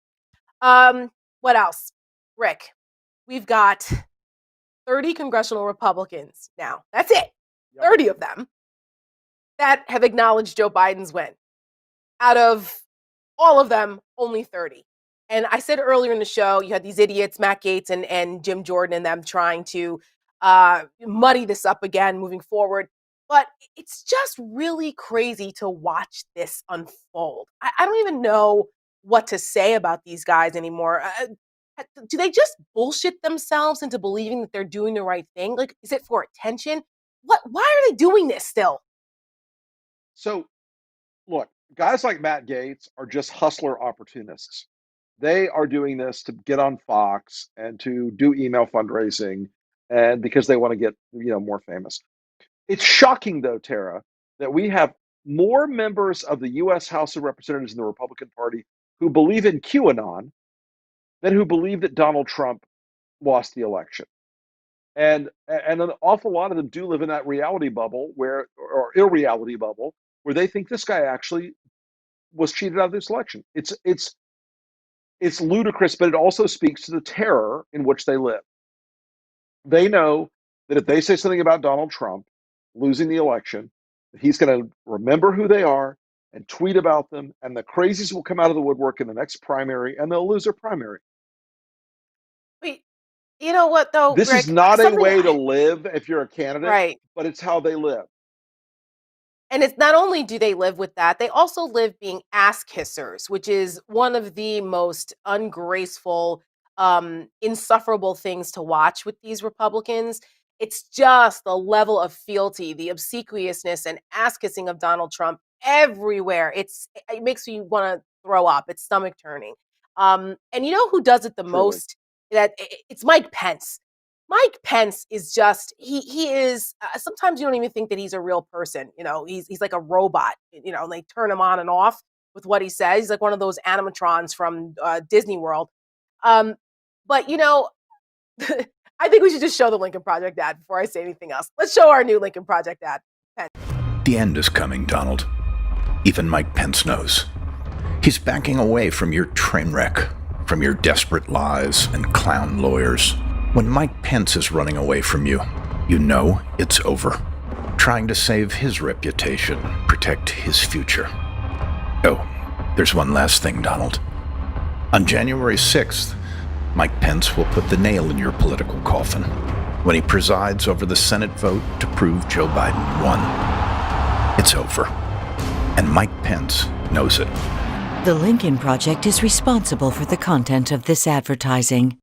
What else? Rick, we've got 30 congressional Republicans now. That's it. 30 of them that have acknowledged Joe Biden's win. Out of all of them, only 30. And I said earlier in the show, you had these idiots, Matt Gaetz and Jim Jordan, and them trying to muddy this up again moving forward. But it's just really crazy to watch this unfold. I don't even know what to say about these guys anymore. Do they just bullshit themselves into believing that they're doing the right thing? Like, is it for attention? Why are they doing this still? So look, guys like Matt Gaetz are just hustler opportunists. They are doing this to get on Fox and to do email fundraising and because they want to get, more famous. It's shocking though, Tara, that we have more members of the US House of Representatives in the Republican Party who believe in QAnon than who believe that Donald Trump lost the election. And an awful lot of them do live in that reality bubble or irreality bubble where they think this guy actually was cheated out of this election. It's ludicrous, but it also speaks to the terror in which they live. They know that if they say something about Donald Trump losing the election, that he's going to remember who they are and tweet about them, and the crazies will come out of the woodwork in the next primary, and they'll lose their primary. Wait, you know what though, This is Rick? not a Something way to live if you're a candidate, right. but it's how they live. And it's not only do they live with that, they also live being ass kissers, which is one of the most ungraceful, insufferable things to watch with these Republicans. It's just the level of fealty, the obsequiousness and ass kissing of Donald Trump everywhere. It makes me want to throw up. It's stomach turning. And you know who does it the Truly. most? It's Mike Pence. Mike Pence is just he is sometimes you don't even think that he's a real person. He's like a robot. And they turn him on and off with what he says. He's like one of those animatrons from Disney World. Um, but I think we should just show the Lincoln Project ad before I say anything else. Let's show our new Lincoln Project ad. Pence. The end is coming, Donald. Even Mike Pence knows. He's backing away from your train wreck, from your desperate lies and clown lawyers. When Mike Pence is running away from you, you know it's over. Trying to save his reputation, protect his future. Oh, there's one last thing, Donald. On January 6th, Mike Pence will put the nail in your political coffin when he presides over the Senate vote to prove Joe Biden won. It's over. And Mike Pence knows it. The Lincoln Project is responsible for the content of this advertising.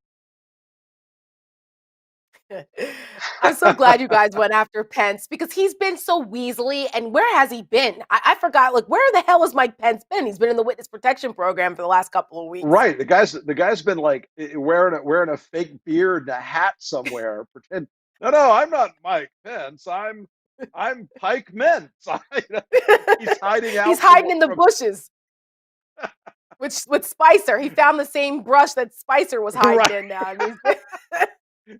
I'm so glad you guys went after Pence because he's been so weaselly. And where has he been? I forgot. Like, where the hell has Mike Pence been? He's been in the witness protection program for the last couple of weeks. Right. The guy's been like wearing a fake beard and a hat somewhere. Pretend. No, I'm not Mike Pence. I'm Pike Mintz. He's hiding out. He's hiding in the bushes. With Spicer, he found the same brush that Spicer was hiding in now.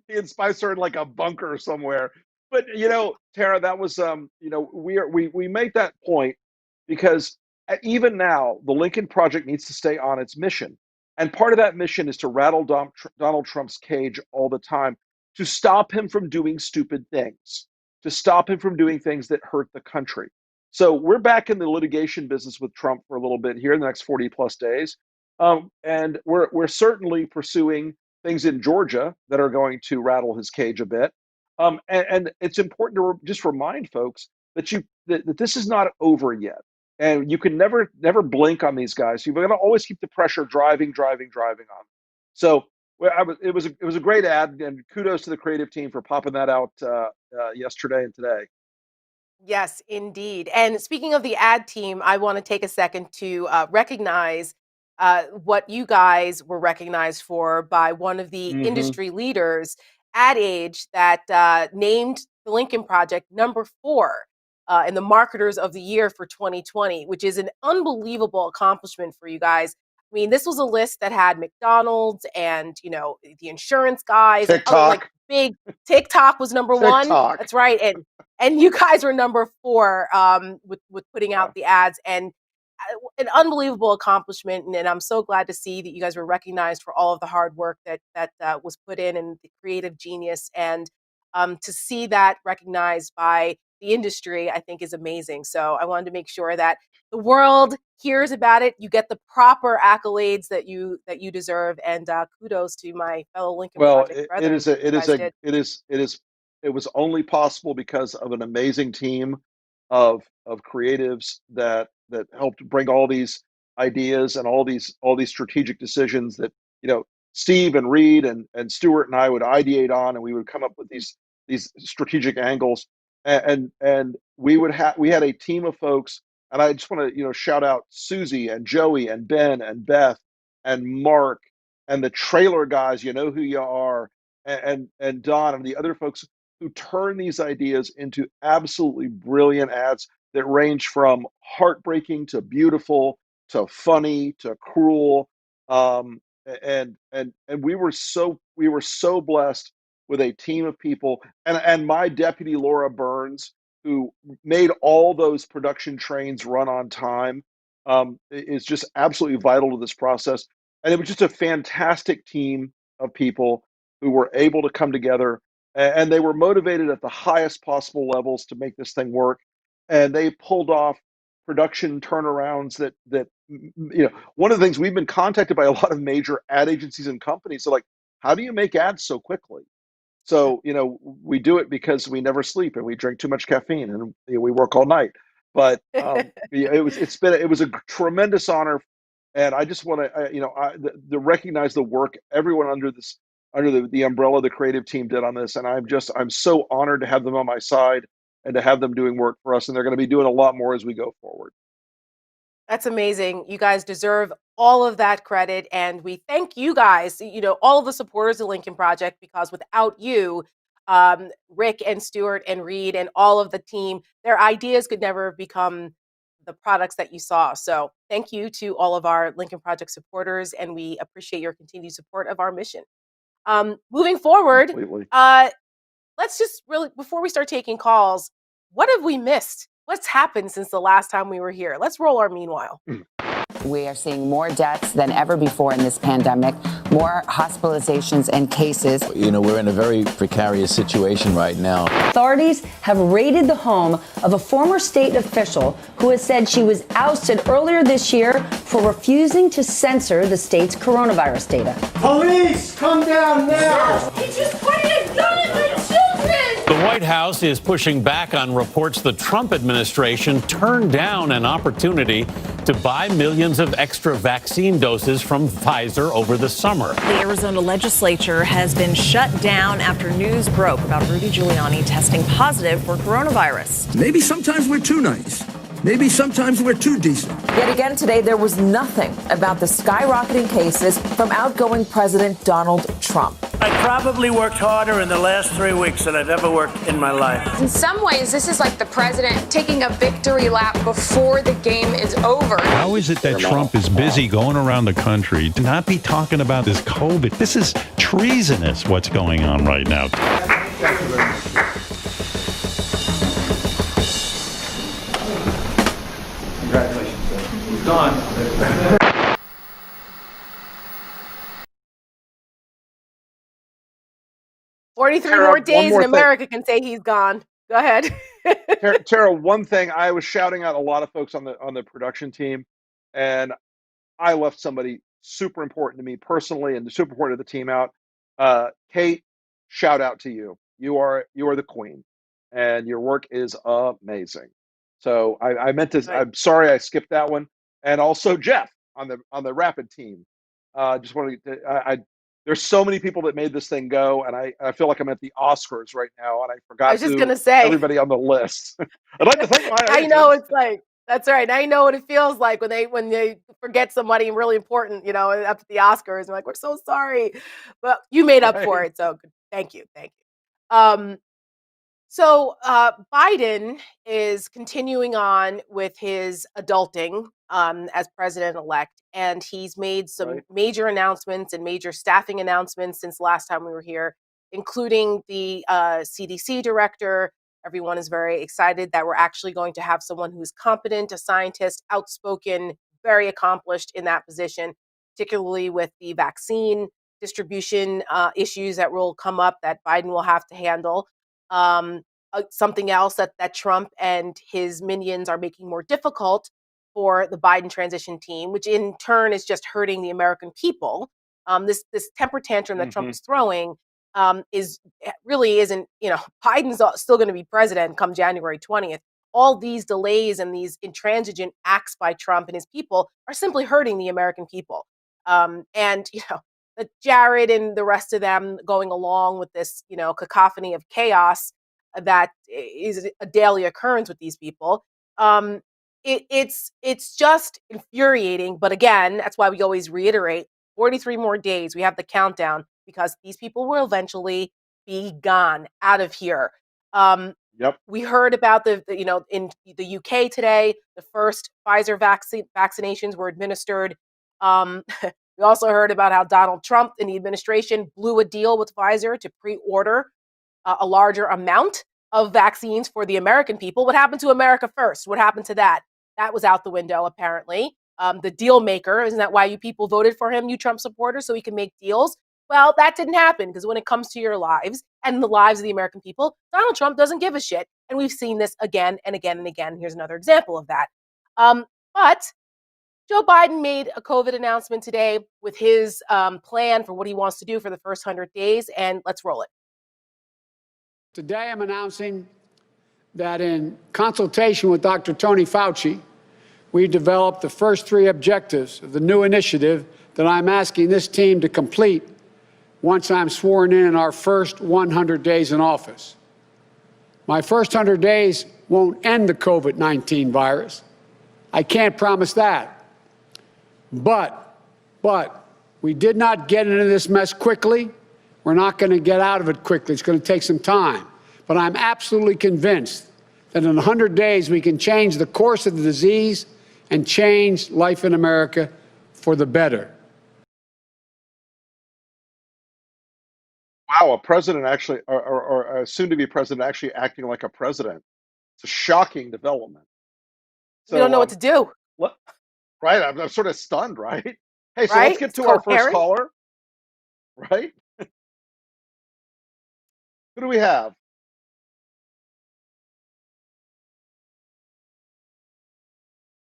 He and Spicer in like a bunker somewhere. But Tara, that was we make that point because even now the Lincoln Project needs to stay on its mission, and part of that mission is to rattle Donald Trump's cage all the time, to stop him from doing stupid things, to stop him from doing things that hurt the country. So we're back in the litigation business with Trump for a little bit here in the next 40 plus days, and we're certainly pursuing things in Georgia that are going to rattle his cage a bit. And it's important to just remind folks that that this is not over yet, and you can never blink on these guys. You've got to always keep the pressure driving on them. So it was a great ad, and kudos to the creative team for popping that out yesterday and today. Yes, indeed. And speaking of the ad team, I want to take a second to recognize what you guys were recognized for by one of the industry leaders, Ad Age, that named the Lincoln Project number 4 in the Marketers of the Year for 2020, which is an unbelievable accomplishment for you guys. I mean, this was a list that had McDonald's and the insurance guys, and other, like, big. TikTok was number 1. That's right, and you guys were number 4 with putting out the ads, and an unbelievable accomplishment. And I'm so glad to see that you guys were recognized for all of the hard work that was put in and the creative genius. And to see that recognized by the industry, I think is amazing. So I wanted to make sure that the world hears about it. You get the proper accolades that you deserve. And kudos to my fellow Lincoln Project brethren. It was only possible because of an amazing team of creatives that helped bring all these ideas and all these strategic decisions that Steve and Reed and Stuart and I would ideate on, and we would come up with these strategic angles, and we had a team of folks, and I just want to shout out Susie and Joey and Ben and Beth and Mark and the trailer guys, you know who you are, and Don and the other folks who turn these ideas into absolutely brilliant ads that range from heartbreaking to beautiful to funny to cruel. And we were so blessed with a team of people, and my deputy Laura Burns, who made all those production trains run on time, is just absolutely vital to this process. And it was just a fantastic team of people who were able to come together, and they were motivated at the highest possible levels to make this thing work, and they pulled off production turnarounds that one of the things, we've been contacted by a lot of major ad agencies and companies. So like, how do you make ads so quickly? So, we do it because we never sleep and we drink too much caffeine, and we work all night. But it was a tremendous honor, and I just want to to recognize the work everyone under the umbrella the creative team did on this, and I'm so honored to have them on my side and to have them doing work for us, and they're going to be doing a lot more as we go forward. That's amazing. You guys deserve all of that credit. And we thank you guys, all of the supporters of Lincoln Project, because without you, Rick and Stuart and Reed and all of the team, their ideas could never have become the products that you saw. So thank you to all of our Lincoln Project supporters, and we appreciate your continued support of our mission. Moving forward, Completely. let's just really, before we start taking calls, what have we missed? What's happened since the last time we were here? Let's roll our meanwhile. We are seeing more deaths than ever before in this pandemic, more hospitalizations and cases. We're in a very precarious situation right now. Authorities have raided the home of a former state official who has said she was ousted earlier this year for refusing to censor the state's coronavirus data. Police, come down now! He just pointed a gun at my children! The White House is pushing back on reports the Trump administration turned down an opportunity to buy millions of extra vaccine doses from Pfizer over the summer. The Arizona legislature has been shut down after news broke about Rudy Giuliani testing positive for coronavirus. Maybe sometimes we're too nice. Maybe sometimes we're too decent. Yet again today, there was nothing about the skyrocketing cases from outgoing President Donald Trump. I probably worked harder in the last 3 weeks than I've ever worked in my life. In some ways, this is like the president taking a victory lap before the game is over. How is it that Trump is busy going around the country to not be talking about this COVID? This is treasonous what's going on right now. Thank you very much. Congratulations, sir. He's gone. 43 Tara, more days more and America can say he's gone. Go ahead. Tara, one thing, I was shouting out a lot of folks on the production team, and I left somebody super important to me personally and super important to the team out. Kate, shout out to you. You are the queen, and your work is amazing. So I meant to. Right. I'm sorry I skipped that one, and also Jeff on the Rapid team. Just wanted to. There's so many people that made this thing go, and I feel like I'm at the Oscars right now, and I forgot. I was just gonna say everybody on the list. I'd like to thank my. I know it's like, that's right. Now you know what it feels like when they forget somebody really important, up at the Oscars. I'm like, we're so sorry, but you made up for it. So thank you. So Biden is continuing on with his adulting as president-elect, and he's made some major announcements and major staffing announcements since last time we were here, including the CDC director. Everyone is very excited that we're actually going to have someone who's competent, a scientist, outspoken, very accomplished in that position, particularly with the vaccine distribution issues that will come up that Biden will have to handle. Something else that Trump and his minions are making more difficult for the Biden transition team, which in turn is just hurting the American people. This temper tantrum that Trump is throwing really isn't, Biden's still going to be president come January 20th. All these delays and these intransigent acts by Trump and his people are simply hurting the American people. And Jared and the rest of them going along with this, cacophony of chaos that is a daily occurrence with these people. It's just infuriating. But again, that's why we always reiterate 43 more days. We have the countdown because these people will eventually be gone out of here. Yep. We heard about in the UK today, the first Pfizer vaccinations were administered. We also heard about how Donald Trump and the administration blew a deal with Pfizer to pre-order a larger amount of vaccines for the American people. What happened to America first? What happened to that? That was out the window, apparently. The deal maker, isn't that why you people voted for him, you Trump supporters, so he can make deals? Well, that didn't happen because when it comes to your lives and the lives of the American people, Donald Trump doesn't give a shit. And we've seen this again and again and again. Here's another example of that. But Joe Biden made a COVID announcement today with his plan for what he wants to do for the first 100 days. And let's roll it. Today, I'm announcing that in consultation with Dr. Tony Fauci, we developed the first 3 objectives of the new initiative that I'm asking this team to complete once I'm sworn in our first 100 days in office. My first 100 days won't end the COVID-19 virus. I can't promise that. But we did not get into this mess quickly. We're not going to get out of it quickly. It's going to take some time. But I'm absolutely convinced that in 100 days we can change the course of the disease and change life in America for the better. Wow, a president actually, or a soon-to-be president actually acting like a president. It's a shocking development. So, we don't know what to do. Right? I'm sort of stunned, right? Hey, so right? let's get to our first caller. Right? Who do we have?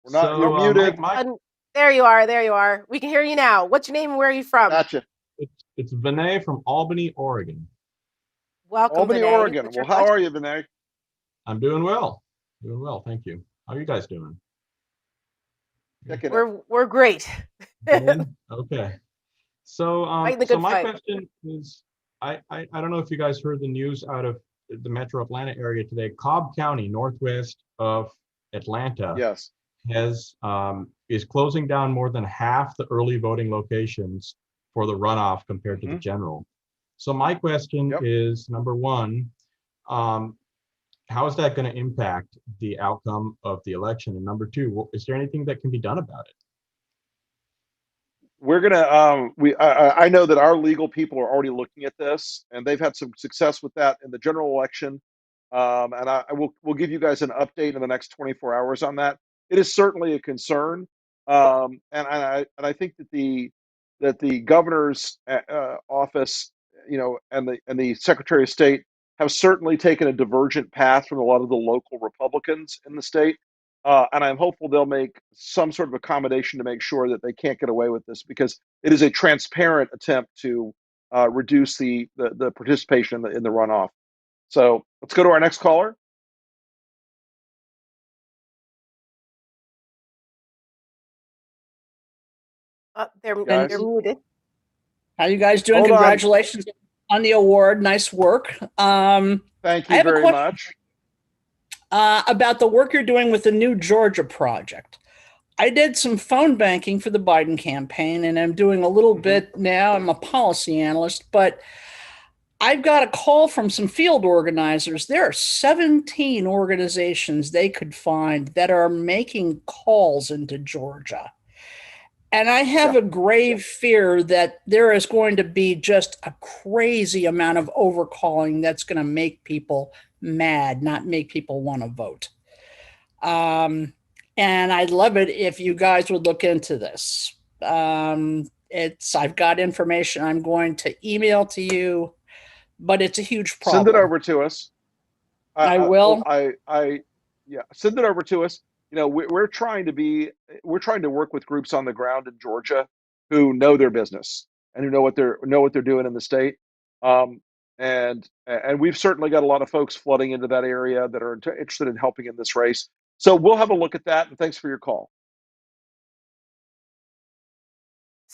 We're not. You're muted. There you are. There you are. We can hear you now. What's your name and where are you from? Gotcha. It's Vinay from Albany, Oregon. Welcome, Albany, Vinay. Oregon. Well, how are you, Vinay? I'm doing well. Doing well, thank you. How are you guys doing? We're great. Okay. So my question is, I don't know if you guys heard the news out of the Metro Atlanta area today. Cobb County, northwest of Atlanta, yes, is closing down more than half the early voting locations for the runoff compared to the general. So my question is, number one, how is that going to impact the outcome of the election? And number two, is there anything that can be done about it? We're gonna. I know that our legal people are already looking at this, and they've had some success with that in the general election. And we'll give you guys an update in the next 24 hours on that. It is certainly a concern, and I think that the governor's office, and the Secretary of State have certainly taken a divergent path from a lot of the local Republicans in the state. And I'm hopeful they'll make some sort of accommodation to make sure that they can't get away with this, because it is a transparent attempt to reduce the participation in the runoff. So let's go to our next caller. They're muted. How you guys doing? Hold on. Congratulations on the award. Nice work. Thank you very much. About the work you're doing with the New Georgia project. I did some phone banking for the Biden campaign, and I'm doing a little bit now. I'm a policy analyst, but I've got a call from some field organizers. There are 17 organizations they could find that are making calls into Georgia. And I have a grave fear that there is going to be just a crazy amount of overcalling that's going to make people mad, not make people want to vote. And I'd love it if you guys would look into this. I've got information I'm going to email to you, but it's a huge problem. Send it over to us. I will. Send it over to us. We're trying to work with groups on the ground in Georgia who know their business and who know what they're doing in the state. And we've certainly got a lot of folks flooding into that area that are interested in helping in this race. So we'll have a look at that. And thanks for your call.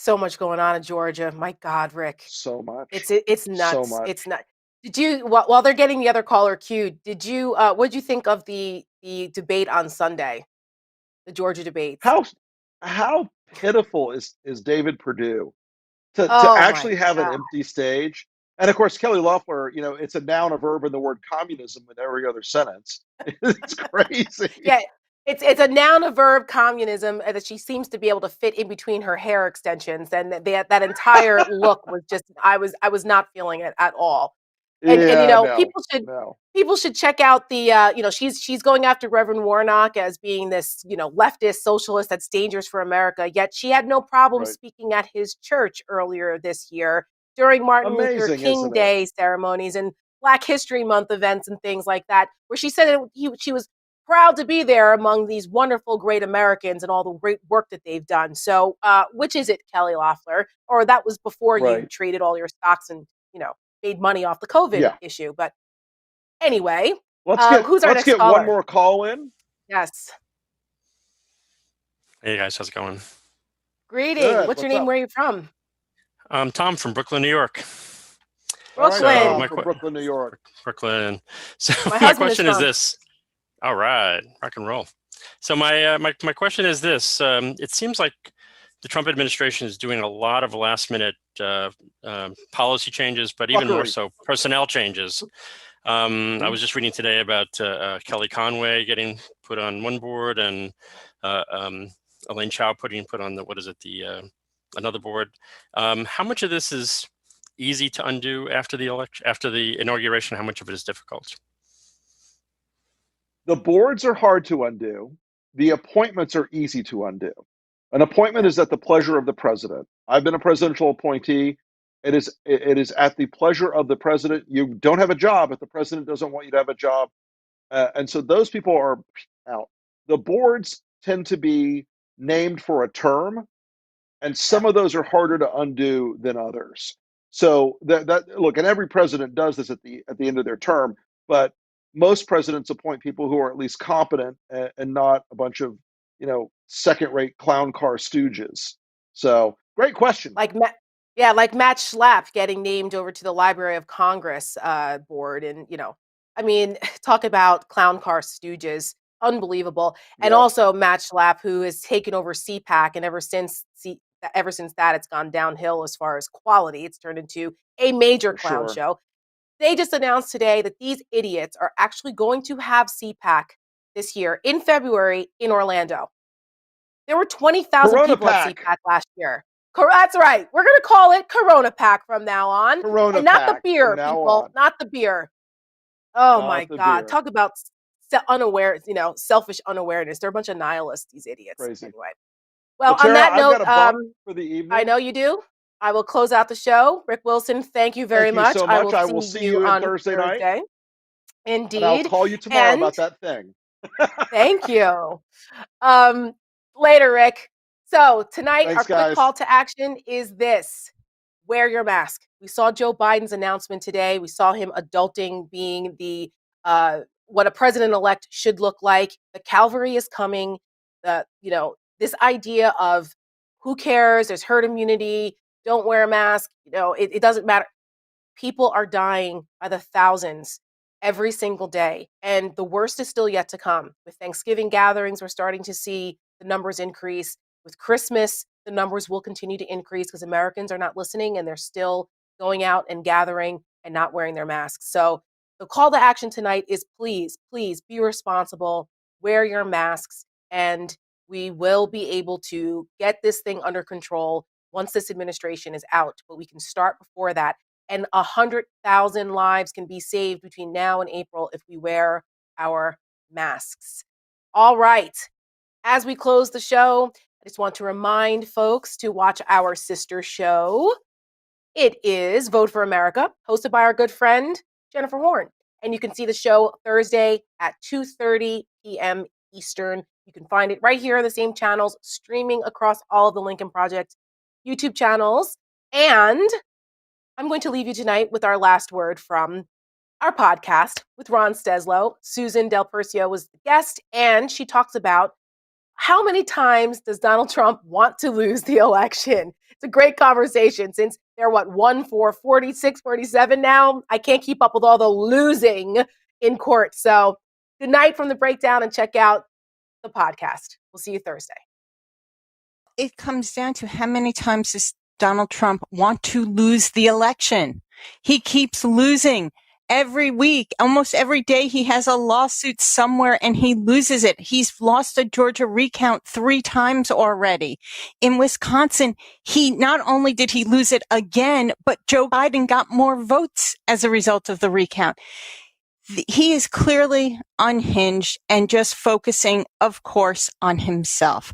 so much going on in Georgia. My God, Rick. So much. It's So nuts. much. It's not. Did you while they're getting the other caller queued? Did you what did you think of the debate on Sunday, the Georgia debates? How pitiful is David Perdue to Oh my actually have an God. empty stage? And of course, Kelly Loeffler, it's a noun, a verb, and the word communism in every other sentence. It's crazy. Yeah, it's a noun, a verb, communism, and that she seems to be able to fit in between her hair extensions, and that entire look was just I was not feeling it at all. And Yeah, no, no. people should check out the she's going after Reverend Warnock as being this leftist socialist that's dangerous for America. Yet she had no problem Right. speaking at his church earlier this year during Martin Luther Amazing, King isn't it? Day ceremonies and Black History Month events and things like that, where she said she was proud to be there among these wonderful, great Americans and all the great work that they've done. So, which is it, Kelly Loeffler? Or that was before you Right. traded all your stocks and made money off the COVID Yeah. issue. But anyway, Let's get who's our next caller? one more call in. Yes. Hey guys, how's it going? Greeting. Good. What's your What's name? up? Where are you from? I'm Tom from Brooklyn, New York. Brooklyn. All right, So Tom my from Brooklyn, New York. Brooklyn. So My my husband is question is from. this. All right, rock and roll. So my question is this. It seems like the Trump administration is doing a lot of last minute policy changes, but even more Fuckery. so personnel changes. I was just reading today about Kelly Conway getting put on one board and Elaine Chao put on the another board. How much of this is easy to undo after the election, after the inauguration? How much of it is difficult? The boards are hard to undo. The appointments are easy to undo. An appointment is at the pleasure of the president. I've been a presidential appointee. It is at the pleasure of the president. You don't have a job if the president doesn't want you to have a job. And so those people are out. The boards tend to be named for a term, and some of those are harder to undo than others. So that look, and every president does this at the end of their term, but most presidents appoint people who are at least competent and not a bunch of second-rate clown car stooges. So great question. Like Matt Schlapp getting named over to the Library of Congress board, and I mean, talk about clown car stooges, unbelievable. And Yeah. also Matt Schlapp, who has taken over CPAC, and ever since that, it's gone downhill as far as quality. It's turned into a major For clown sure. show. They just announced today that these idiots are actually going to have CPAC this year in February in Orlando. There were 20,000 Corona people at Pack. CPAC last year. That's right. We're going to call it Corona Pack from now on. Corona and not Pack the beer, from now people. on. Not the beer. Oh Not my the God. beer. Talk about selfish unawareness. They're a bunch of nihilists, these idiots. Crazy. Anyway. Well, on Tara, that I've note, got a bump for the evening. I know you do. I will close out the show. Rick Wilson, thank you very Thank you much. so I much. will see you on on Thursday night. Indeed. And I'll call you tomorrow And about that thing. thank you. Later, Rick. So tonight, Thanks, our quick guys. call to action is this: wear your mask. We saw Joe Biden's announcement today. We saw him adulting being the what a president-elect should look like. The cavalry is coming. This idea of who cares? There's herd immunity. Don't wear a mask. It doesn't matter. People are dying by the thousands every single day. And the worst is still yet to come. With Thanksgiving gatherings, we're starting to see the numbers increase. With Christmas, the numbers will continue to increase because Americans are not listening and they're still going out and gathering and not wearing their masks. So the call to action tonight is please, please be responsible, wear your masks, and we will be able to get this thing under control once this administration is out. But we can start before that. And 100,000 lives can be saved between now and April if we wear our masks. All right. As we close the show, I just want to remind folks to watch our sister show. It is Vote for America, hosted by our good friend, Jennifer Horn. And you can see the show Thursday at 2:30 p.m. Eastern. You can find it right here on the same channels, streaming across all of the Lincoln Project YouTube channels. And I'm going to leave you tonight with our last word from our podcast with Ron Steslow. Susan Del Percio was the guest, and she talks about how many times does Donald Trump want to lose the election? It's a great conversation since they're 1-4, 46, 47 now. I can't keep up with all the losing in court. So good night from the breakdown and check out the podcast. We'll see you Thursday. It comes down to how many times does Donald Trump want to lose the election? He keeps losing. Every week, almost every day, he has a lawsuit somewhere and he loses it. He's lost a Georgia recount 3 times already. In Wisconsin, not only did he lose it again, but Joe Biden got more votes as a result of the recount. He is clearly unhinged and just focusing, of course, on himself.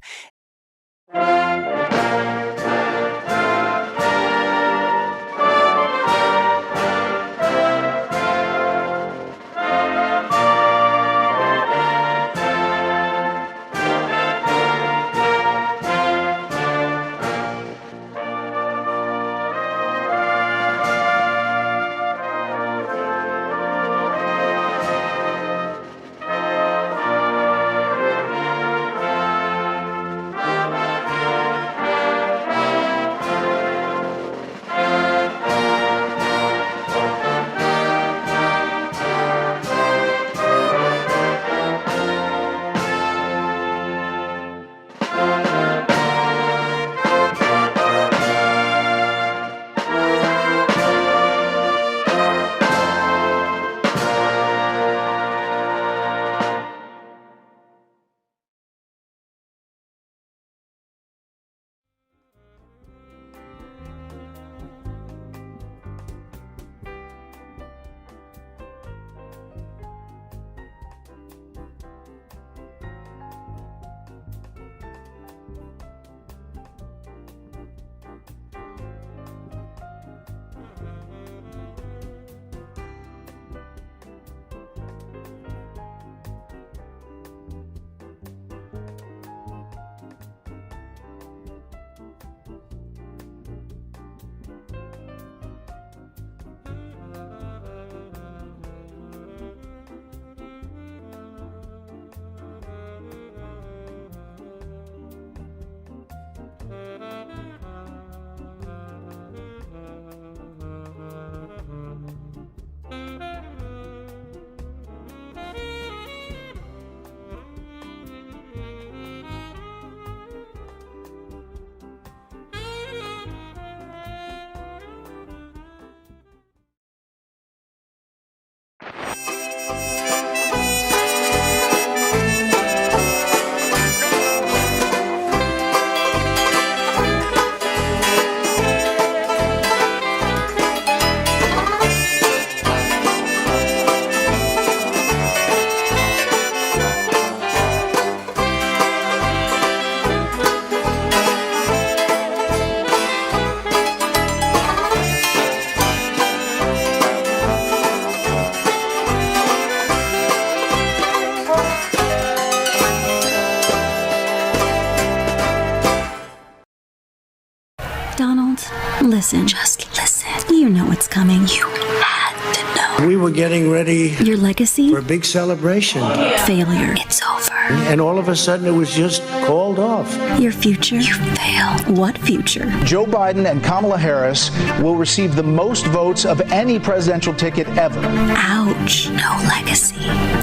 Donald, listen. Just listen. You know what's coming. You had to know. We were getting ready Your legacy? for a big celebration. Failure. It's over. And all of a sudden it was just called off. Your future? You failed. What future? Joe Biden and Kamala Harris will receive the most votes of any presidential ticket ever. Ouch. No legacy.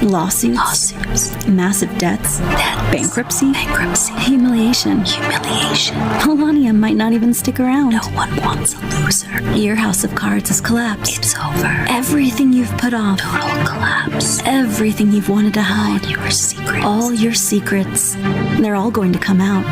Lawsuits. Lawsuits. Massive debts. Bankruptcy. Bankruptcy. Humiliation. Humiliation. Melania might not even stick around. No one wants a loser. Your house of cards has collapsed. It's over. Everything you've put off. Total collapse. Everything you've wanted to hide. All your secrets. All your secrets. They're all going to come out.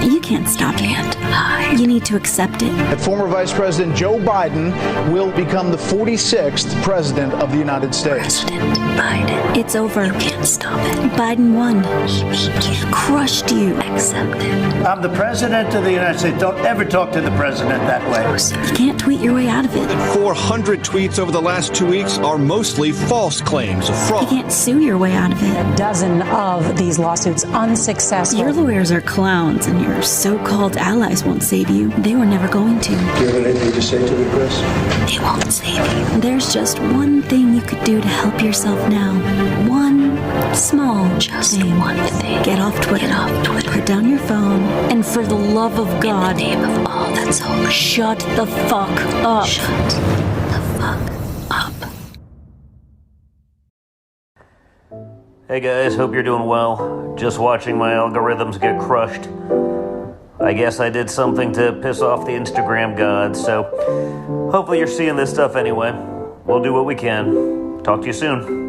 You can't stop it. You need to accept it. And former Vice President Joe Biden will become the 46th President of the United States. President Biden. It's over. You can't stop it. Biden won. He beat you. Crushed you. Accept it. I'm the President of the United States. Don't ever talk to the President that way. You can't tweet your way out of it. 400 tweets over the last 2 weeks are mostly false claims of fraud. You can't sue your way out of it. A dozen of these lawsuits unsuccessful. Your lawyers are clowns, and your so-called allies won't save you. They were never going to. Do you have anything to say to the press? They won't save you. There's just one thing you could do to help yourself now. One small Just one thing. Get off Twitter. Put down your phone. And for the love of God, in the name of all that's holy, shut the fuck up. Shut the fuck up. Hey guys, hope you're doing well. Just watching my algorithms get crushed. I guess I did something to piss off the Instagram gods, so hopefully you're seeing this stuff anyway. We'll do what we can. Talk to you soon.